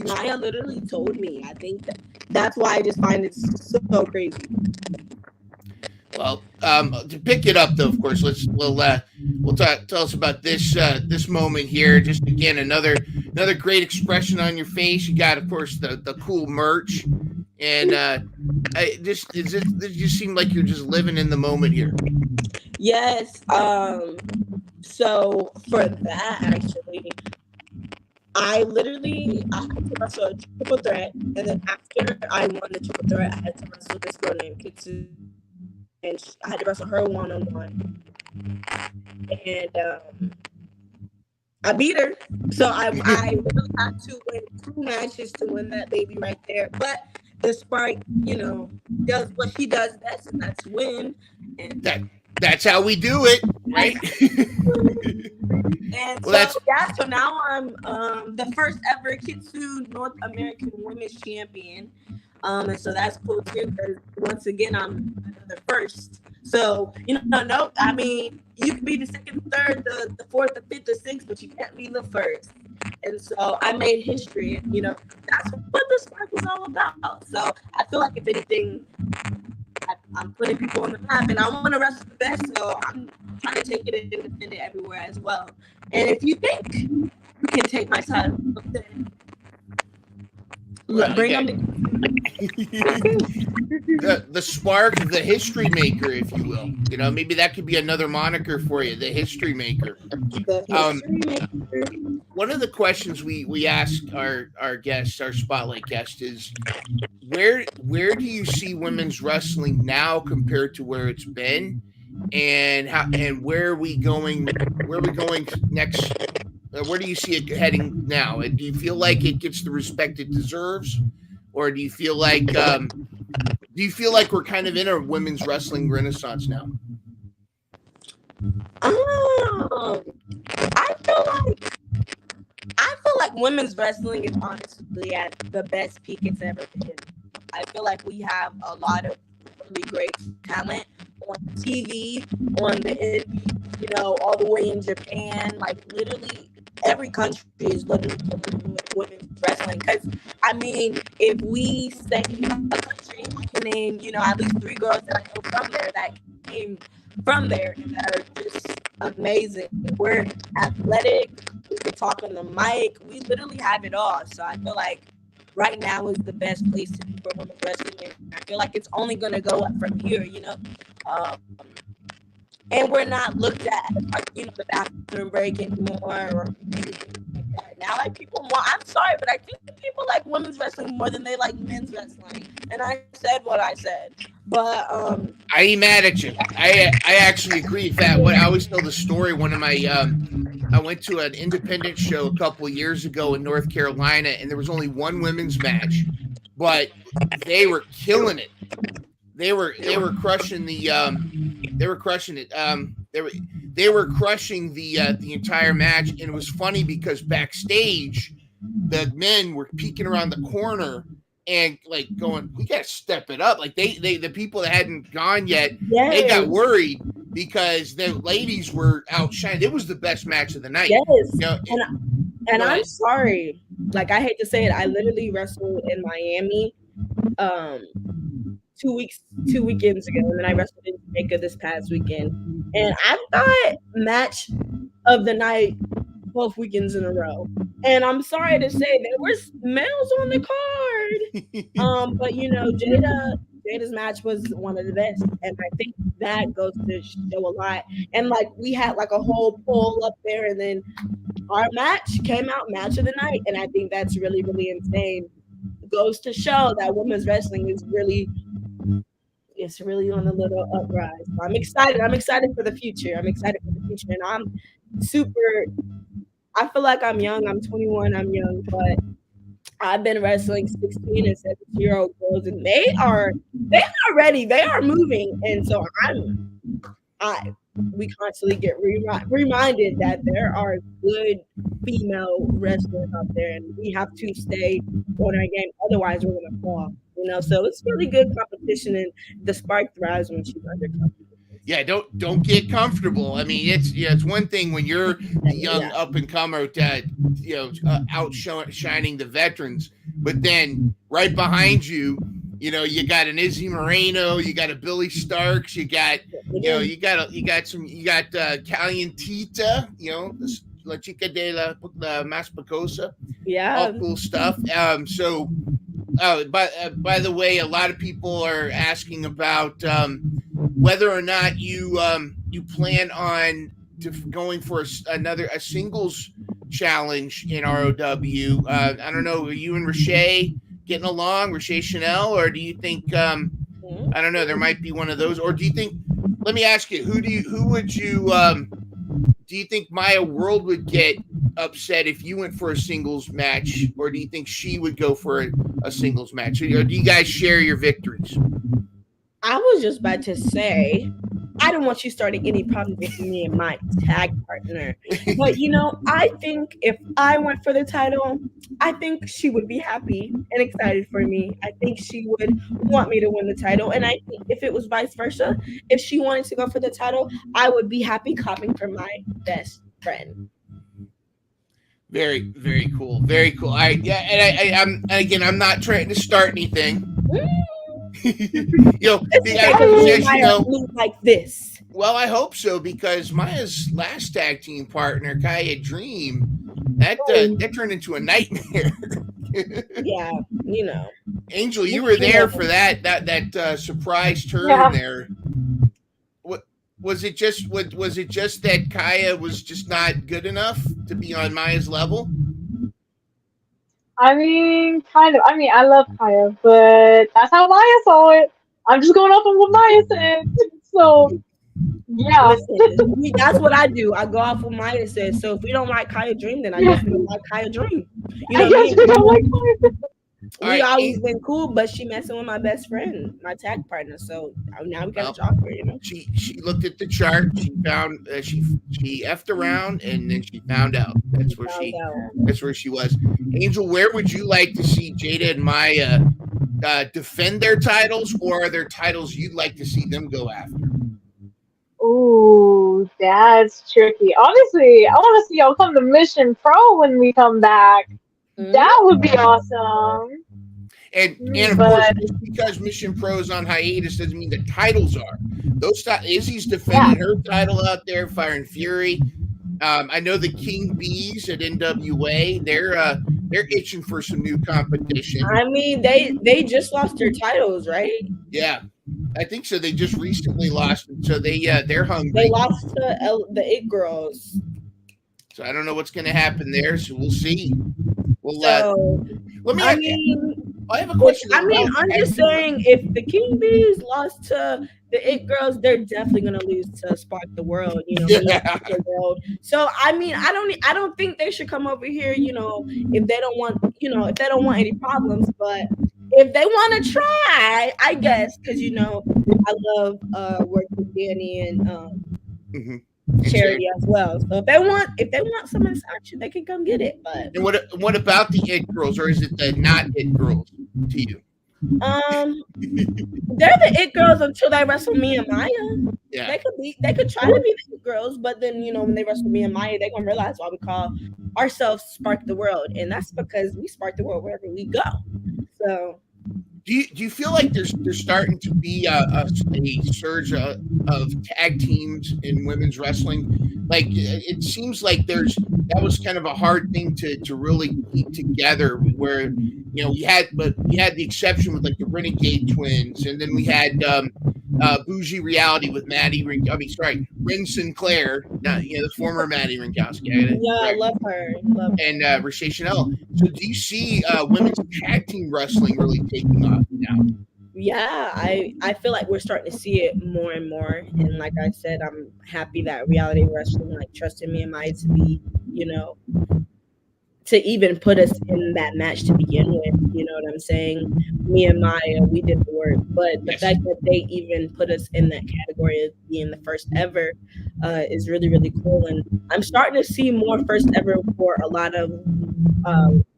Maya literally told me. I think that's why I just find it so crazy. Well, to pick it up, though, of course, we'll tell us about this moment here. Just again, another great expression on your face. You got, of course, the cool merch, and it just seemed like you're just living in the moment here. Yes. So for that, actually, I had to wrestle a triple threat, and then after I won the triple threat, I had to wrestle this girl named Kitsu. And I had to wrestle her one-on-one. And I beat her. So I really had to win 2 matches to win that baby right there. But the Spark, does what she does best, and that's win. And that's how we do it, right? And well, so now I'm the first ever Kitsu North American Women's Champion. And so that's cool too, because once again, I'm the first. So, I mean, you can be the second, third, the fourth, the fifth, the sixth, but you can't be the first. And so I made history, and, that's what the Spark was all about. So I feel like if anything, I'm putting people on the map, and I want to wrestle the best, so I'm trying to take it and defend it everywhere as well. And if you think you can take my title, then bring them together. the Spark, the history maker, if you will. You know, maybe that could be another moniker for you, the history maker. The history maker. One of the questions we ask our guests, our spotlight guest, is where do you see women's wrestling now compared to where it's been, and where are we going? Where are we going next? Where do you see it heading now? And do you feel like it gets the respect it deserves, or do you feel like we're kind of in a women's wrestling renaissance now? I feel like women's wrestling is honestly at the best peak it's ever been. I feel like we have a lot of really great talent on TV, on the, all the way in Japan. Like literally every country is literally doing women's wrestling. Because I mean, if we say a country, I can name at least 3 girls that I know from there that came from there and that are just amazing. We're athletic. We can talk on the mic. We literally have it all. So I feel like right now is the best place to be for women's wrestling. And I feel like it's only going to go up from here, and we're not looked at like, the bathroom break anymore or anything like that. Now, like I'm sorry, but I think people like women's wrestling more than they like men's wrestling. And I said what I said. But I ain't mad at you. I actually agree with that. What I always tell the story. One of my I went to an independent show a couple of years ago in North Carolina, and there was only one women's match, but they were killing it. They were crushing they were crushing it. They were crushing the entire match, and it was funny because backstage the men were peeking around the corner and like going, we gotta step it up. Like the people that hadn't gone yet, they got worried because the ladies were outshined. It was the best match of the night. Yes. And I'm sorry. Like I hate to say it, I literally wrestled in Miami 2 weekends ago, and then I wrestled in Jamaica this past weekend. And I thought match of the night both weekends in a row. And I'm sorry to say there were males on the card. But Jada's match was one of the best. And I think that goes to show a lot. And like we had like a whole poll up there, and then our match came out match of the night. And I think that's really, really insane. It goes to show that women's wrestling is really on a little uprise. So I'm excited. I'm excited for the future. And I'm super. I feel like I'm young. I'm 21. I'm young, but I've been wrestling 16 and 17-year-old girls, and they are ready. They are moving, and so we constantly get reminded that there are good female wrestlers out there, and we have to stay on our game. Otherwise, we're gonna fall. So it's really good competition, and the Spark thrives when she's under competition. Yeah, don't get comfortable. I mean, it's one thing when you're the young up and comer, outshining the veterans, but then right behind you, you got an Izzy Moreno, you got a Billy Starks, you got Calientita, La Chica de la Mas Picosa, all cool stuff. By the way, a lot of people are asking about whether or not you plan on going for a singles challenge in ROW. I don't know. Are you and Rashay getting along, Rashay Chanel, or do you think I don't know? There might be one of those, or do you think? Let me ask you, do you think Maya World would get upset if you went for a singles match, or do you think she would go for a singles match, or do you guys share your victories? I was just about to say, I don't want you starting any problems with me and my tag partner. But, I think if I went for the title, I think she would be happy and excited for me. I think she would want me to win the title. And I think if it was vice versa, if she wanted to go for the title, I would be happy clapping for my best friend. Very, very cool. Very cool. I'm not trying to start anything. Like this. Well, I hope so, because Maya's last tag team partner, Kaya Dream, that turned into a nightmare. Yeah, you know. Angel, you were there for that surprise turn Yeah. there. What was it? Was it just that Kaya was just not good enough to be on Maya's level? I mean, kind of. I mean, I love Kaya, but that's how Maya saw it. I'm just going off of what Maya said. So, yeah. Listen, that's what I do. I go off what Maya says. So if we don't like Kaya Dream, then I Yeah. guess we don't like Kaya Dream. You I know, guess we don't like Kaya. All we right, always been cool, but she messing with my best friend, my tag partner. So now we gotta well, drop her. You know. she looked at the chart. She found she effed around, and then she found out. Found out. That's where she was. Angel, where would you like to see Jada and Maya defend their titles, or are there titles you'd like to see them go after? Ooh, that's tricky. Honestly, I want to see y'all come to Mission Pro when we come back. That would be awesome. And of course, But just because Mission Pro is on hiatus doesn't mean the titles are. Izzy's defending her title out there, Fire and Fury. I know the King Bees at NWA. They're itching for some new competition. I mean, they just lost their titles, right? Yeah, I think so. They just recently lost them, so they're hungry. They lost to the It Girls. So I don't know what's going to happen there. So we'll see. Well, So let me. I mean, I have a question. I mean, I'm just saying, if the King Bees lost to the It Girls, they're definitely gonna lose to Spark the World. You know, the world. So I mean, I don't think they should come over here. You know, if they don't want, if they don't want any problems. But if they want to try, I guess, because I love working with Danny and Charity as well. So if they want some of this action, they can come get it. But and what about the It Girls, or is it the not It Girls to you? They're the It Girls until they wrestle me and Maya. Yeah, they could try to be the It Girls, but then when they wrestle me and Maya, they're gonna realize why we call ourselves Spark the World, and that's because we spark the world wherever we go. So do you feel like there's starting to be a surge of tag teams in women's wrestling? Like it seems like that was kind of a hard thing to really keep together. Where we had the exception with like the Renegade Twins, and then we had Bougie Reality with Ren Sinclair, the former Maddie Rinkowski. I love her. And Rashay Chanel. So do you see women's tag team wrestling really taking off now? Yeah, I feel like we're starting to see it more and more. And like I said, I'm happy that Reality Wrestling trusted me and Maya to be, to even put us in that match to begin with. You know what I'm saying? Me and Maya, we did the work. But the fact that they even put us in that category of being the first ever is really, really cool. And I'm starting to see more first ever for a lot of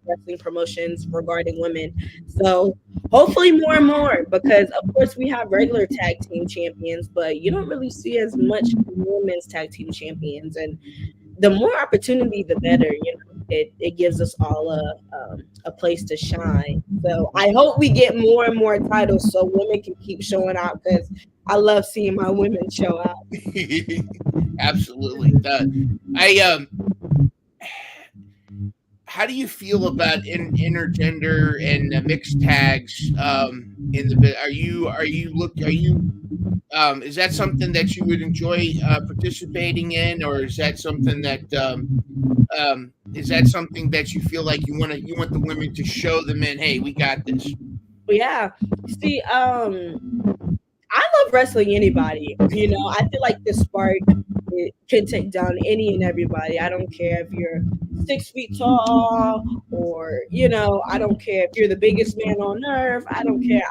wrestling promotions regarding women. So hopefully more and more, because of course we have regular tag team champions, but you don't really see as much women's tag team champions. And the more opportunity, the better. It gives us all a place to shine. So I hope we get more and more titles so women can keep showing out, because I love seeing my women show out. Absolutely. How do you feel about intergender and mixed tags in the bit? Is that something that you would enjoy participating in, or is that something that you feel like you want the women to show the men, hey, we got this? Yeah. See, I love wrestling anybody. I feel like the Spark can take down any and everybody. I don't care if you're 6 feet tall, or I don't care if you're the biggest man on earth. I don't care.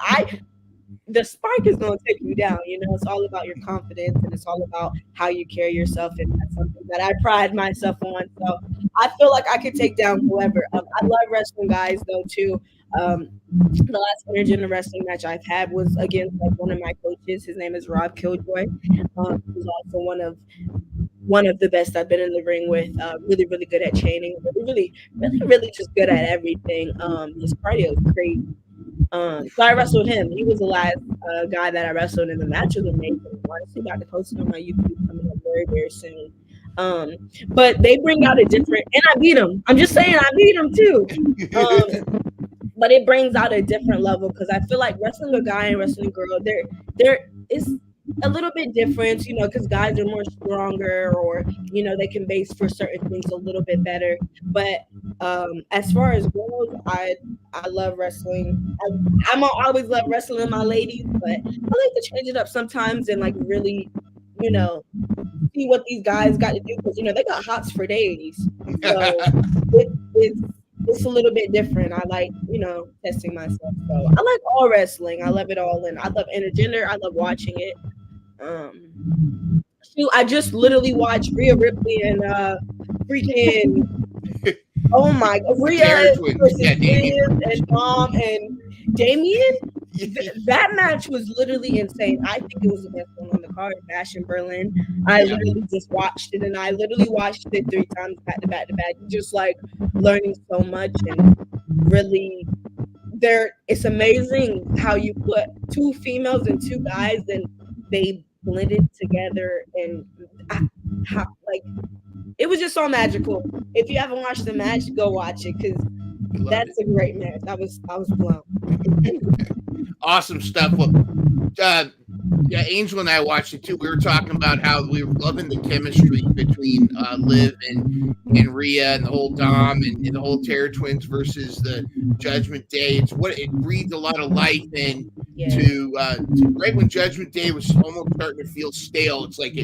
The Spark is going to take you down. It's all about your confidence, and it's all about how you carry yourself, and that's something that I pride myself on. So I feel like I could take down whoever. I love wrestling guys though too. The last intergender wrestling match I've had was against one of my coaches. His name is Rob Killjoy. He's also one of the best I've been in the ring with. Really, really good at chaining. Really, really, really just good at everything. His cardio is crazy. So I wrestled him. He was the last guy that I wrestled, and the match was amazing. Honestly, got to post it on my YouTube coming up very, very soon. But they bring out a different, and I beat him. I'm just saying, I beat him too. but it brings out a different level because I feel like wrestling a guy and wrestling a girl, there is a little bit different, you know, because guys are more stronger, or you know, they can base for certain things a little bit better. But as far as girls, I love wrestling. I always love wrestling my ladies, but I like to change it up sometimes and like really, you know, see what these guys got to do because you know they got hots for days. So it's a little bit different. I like, you know, testing myself. So I like all wrestling. I love it all, and I love intergender. I love watching it. I just literally watched Rhea Ripley and freaking oh my god, Rhea versus Liv and Dom and Damien. That match was literally insane. I think it was the best one on the card, Bash in Berlin. I literally just watched it, and I literally watched it 3 times back to back to back, just like learning so much. And really, it's amazing how you put 2 females and 2 guys and they blended together, and how, like, it was just so magical. If you haven't watched the match, go watch it because that's a great match. I was blown. Awesome stuff. Well, yeah, Angel and I watched it too. We were talking about how we were loving the chemistry between Liv and Rhea and the whole Dom and the whole Terror Twins versus the Judgment Day. It breathed a lot of life in to right when Judgment Day was almost starting to feel stale. It's like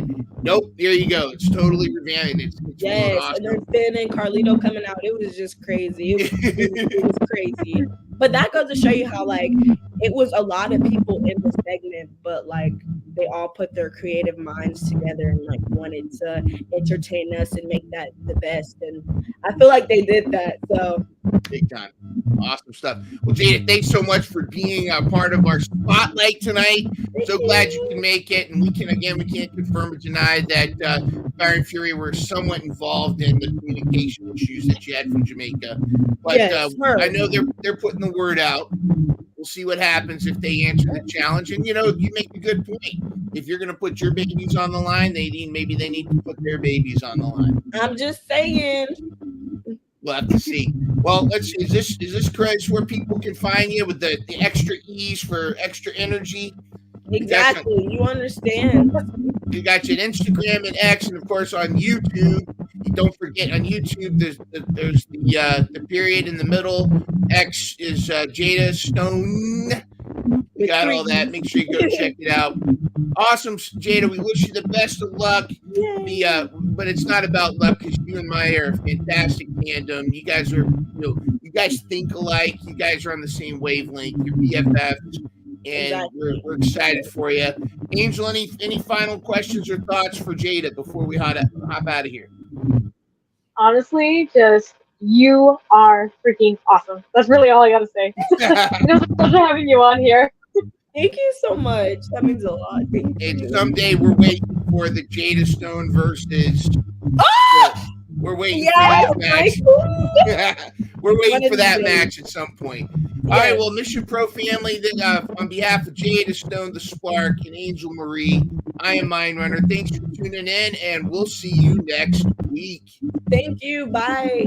nope, there you go. It's totally revamped. It's awesome. And then Finn and Carlito coming out. It was just crazy. It was crazy. But that goes to show you how like it was a lot of people in the segment, but like they all put their creative minds together and like wanted to entertain us and make that the best. And I feel like they did that. So big time. Awesome stuff. Well, Jada, thanks so much for being a part of our spotlight tonight. So glad you can make it. And we can't confirm or deny that Fire and Fury were somewhat involved in the communication issues that you had from Jamaica. But I know they're putting the word out. We'll see what happens if they answer the challenge. And, you know, you make a good point. If you're going to put your babies on the line, maybe they need to put their babies on the line. I'm just saying. We'll have to see. Well, let's see. Is this Chris where people can find you with the extra ease for extra energy? Exactly. You understand. You got your Instagram and X, and of course on YouTube. Don't forget on YouTube there's the period in the middle. X is Jada Stone. You got all that. Make sure you go check it out. Awesome, Jada. We wish you the best of luck. But it's not about luck because you and Maya are a fantastic tandem. You guys are, you guys think alike. You guys are on the same wavelength. You're BFFs, and we're excited for you. Angel, any final questions or thoughts for Jada before we hop out of here? Honestly, just you are freaking awesome. That's really all I gotta say. It was a pleasure having you on here. Thank you so much. That means a lot. And someday we're waiting for the Jada Stone versus. We're waiting for that match. We're waiting for that match at some point. All right, well, Mission Pro family, on behalf of Jada Stone, the Spark, and Angel Marie, I am Myndrunner. Thanks for tuning in, and we'll see you next week. Thank you. Bye.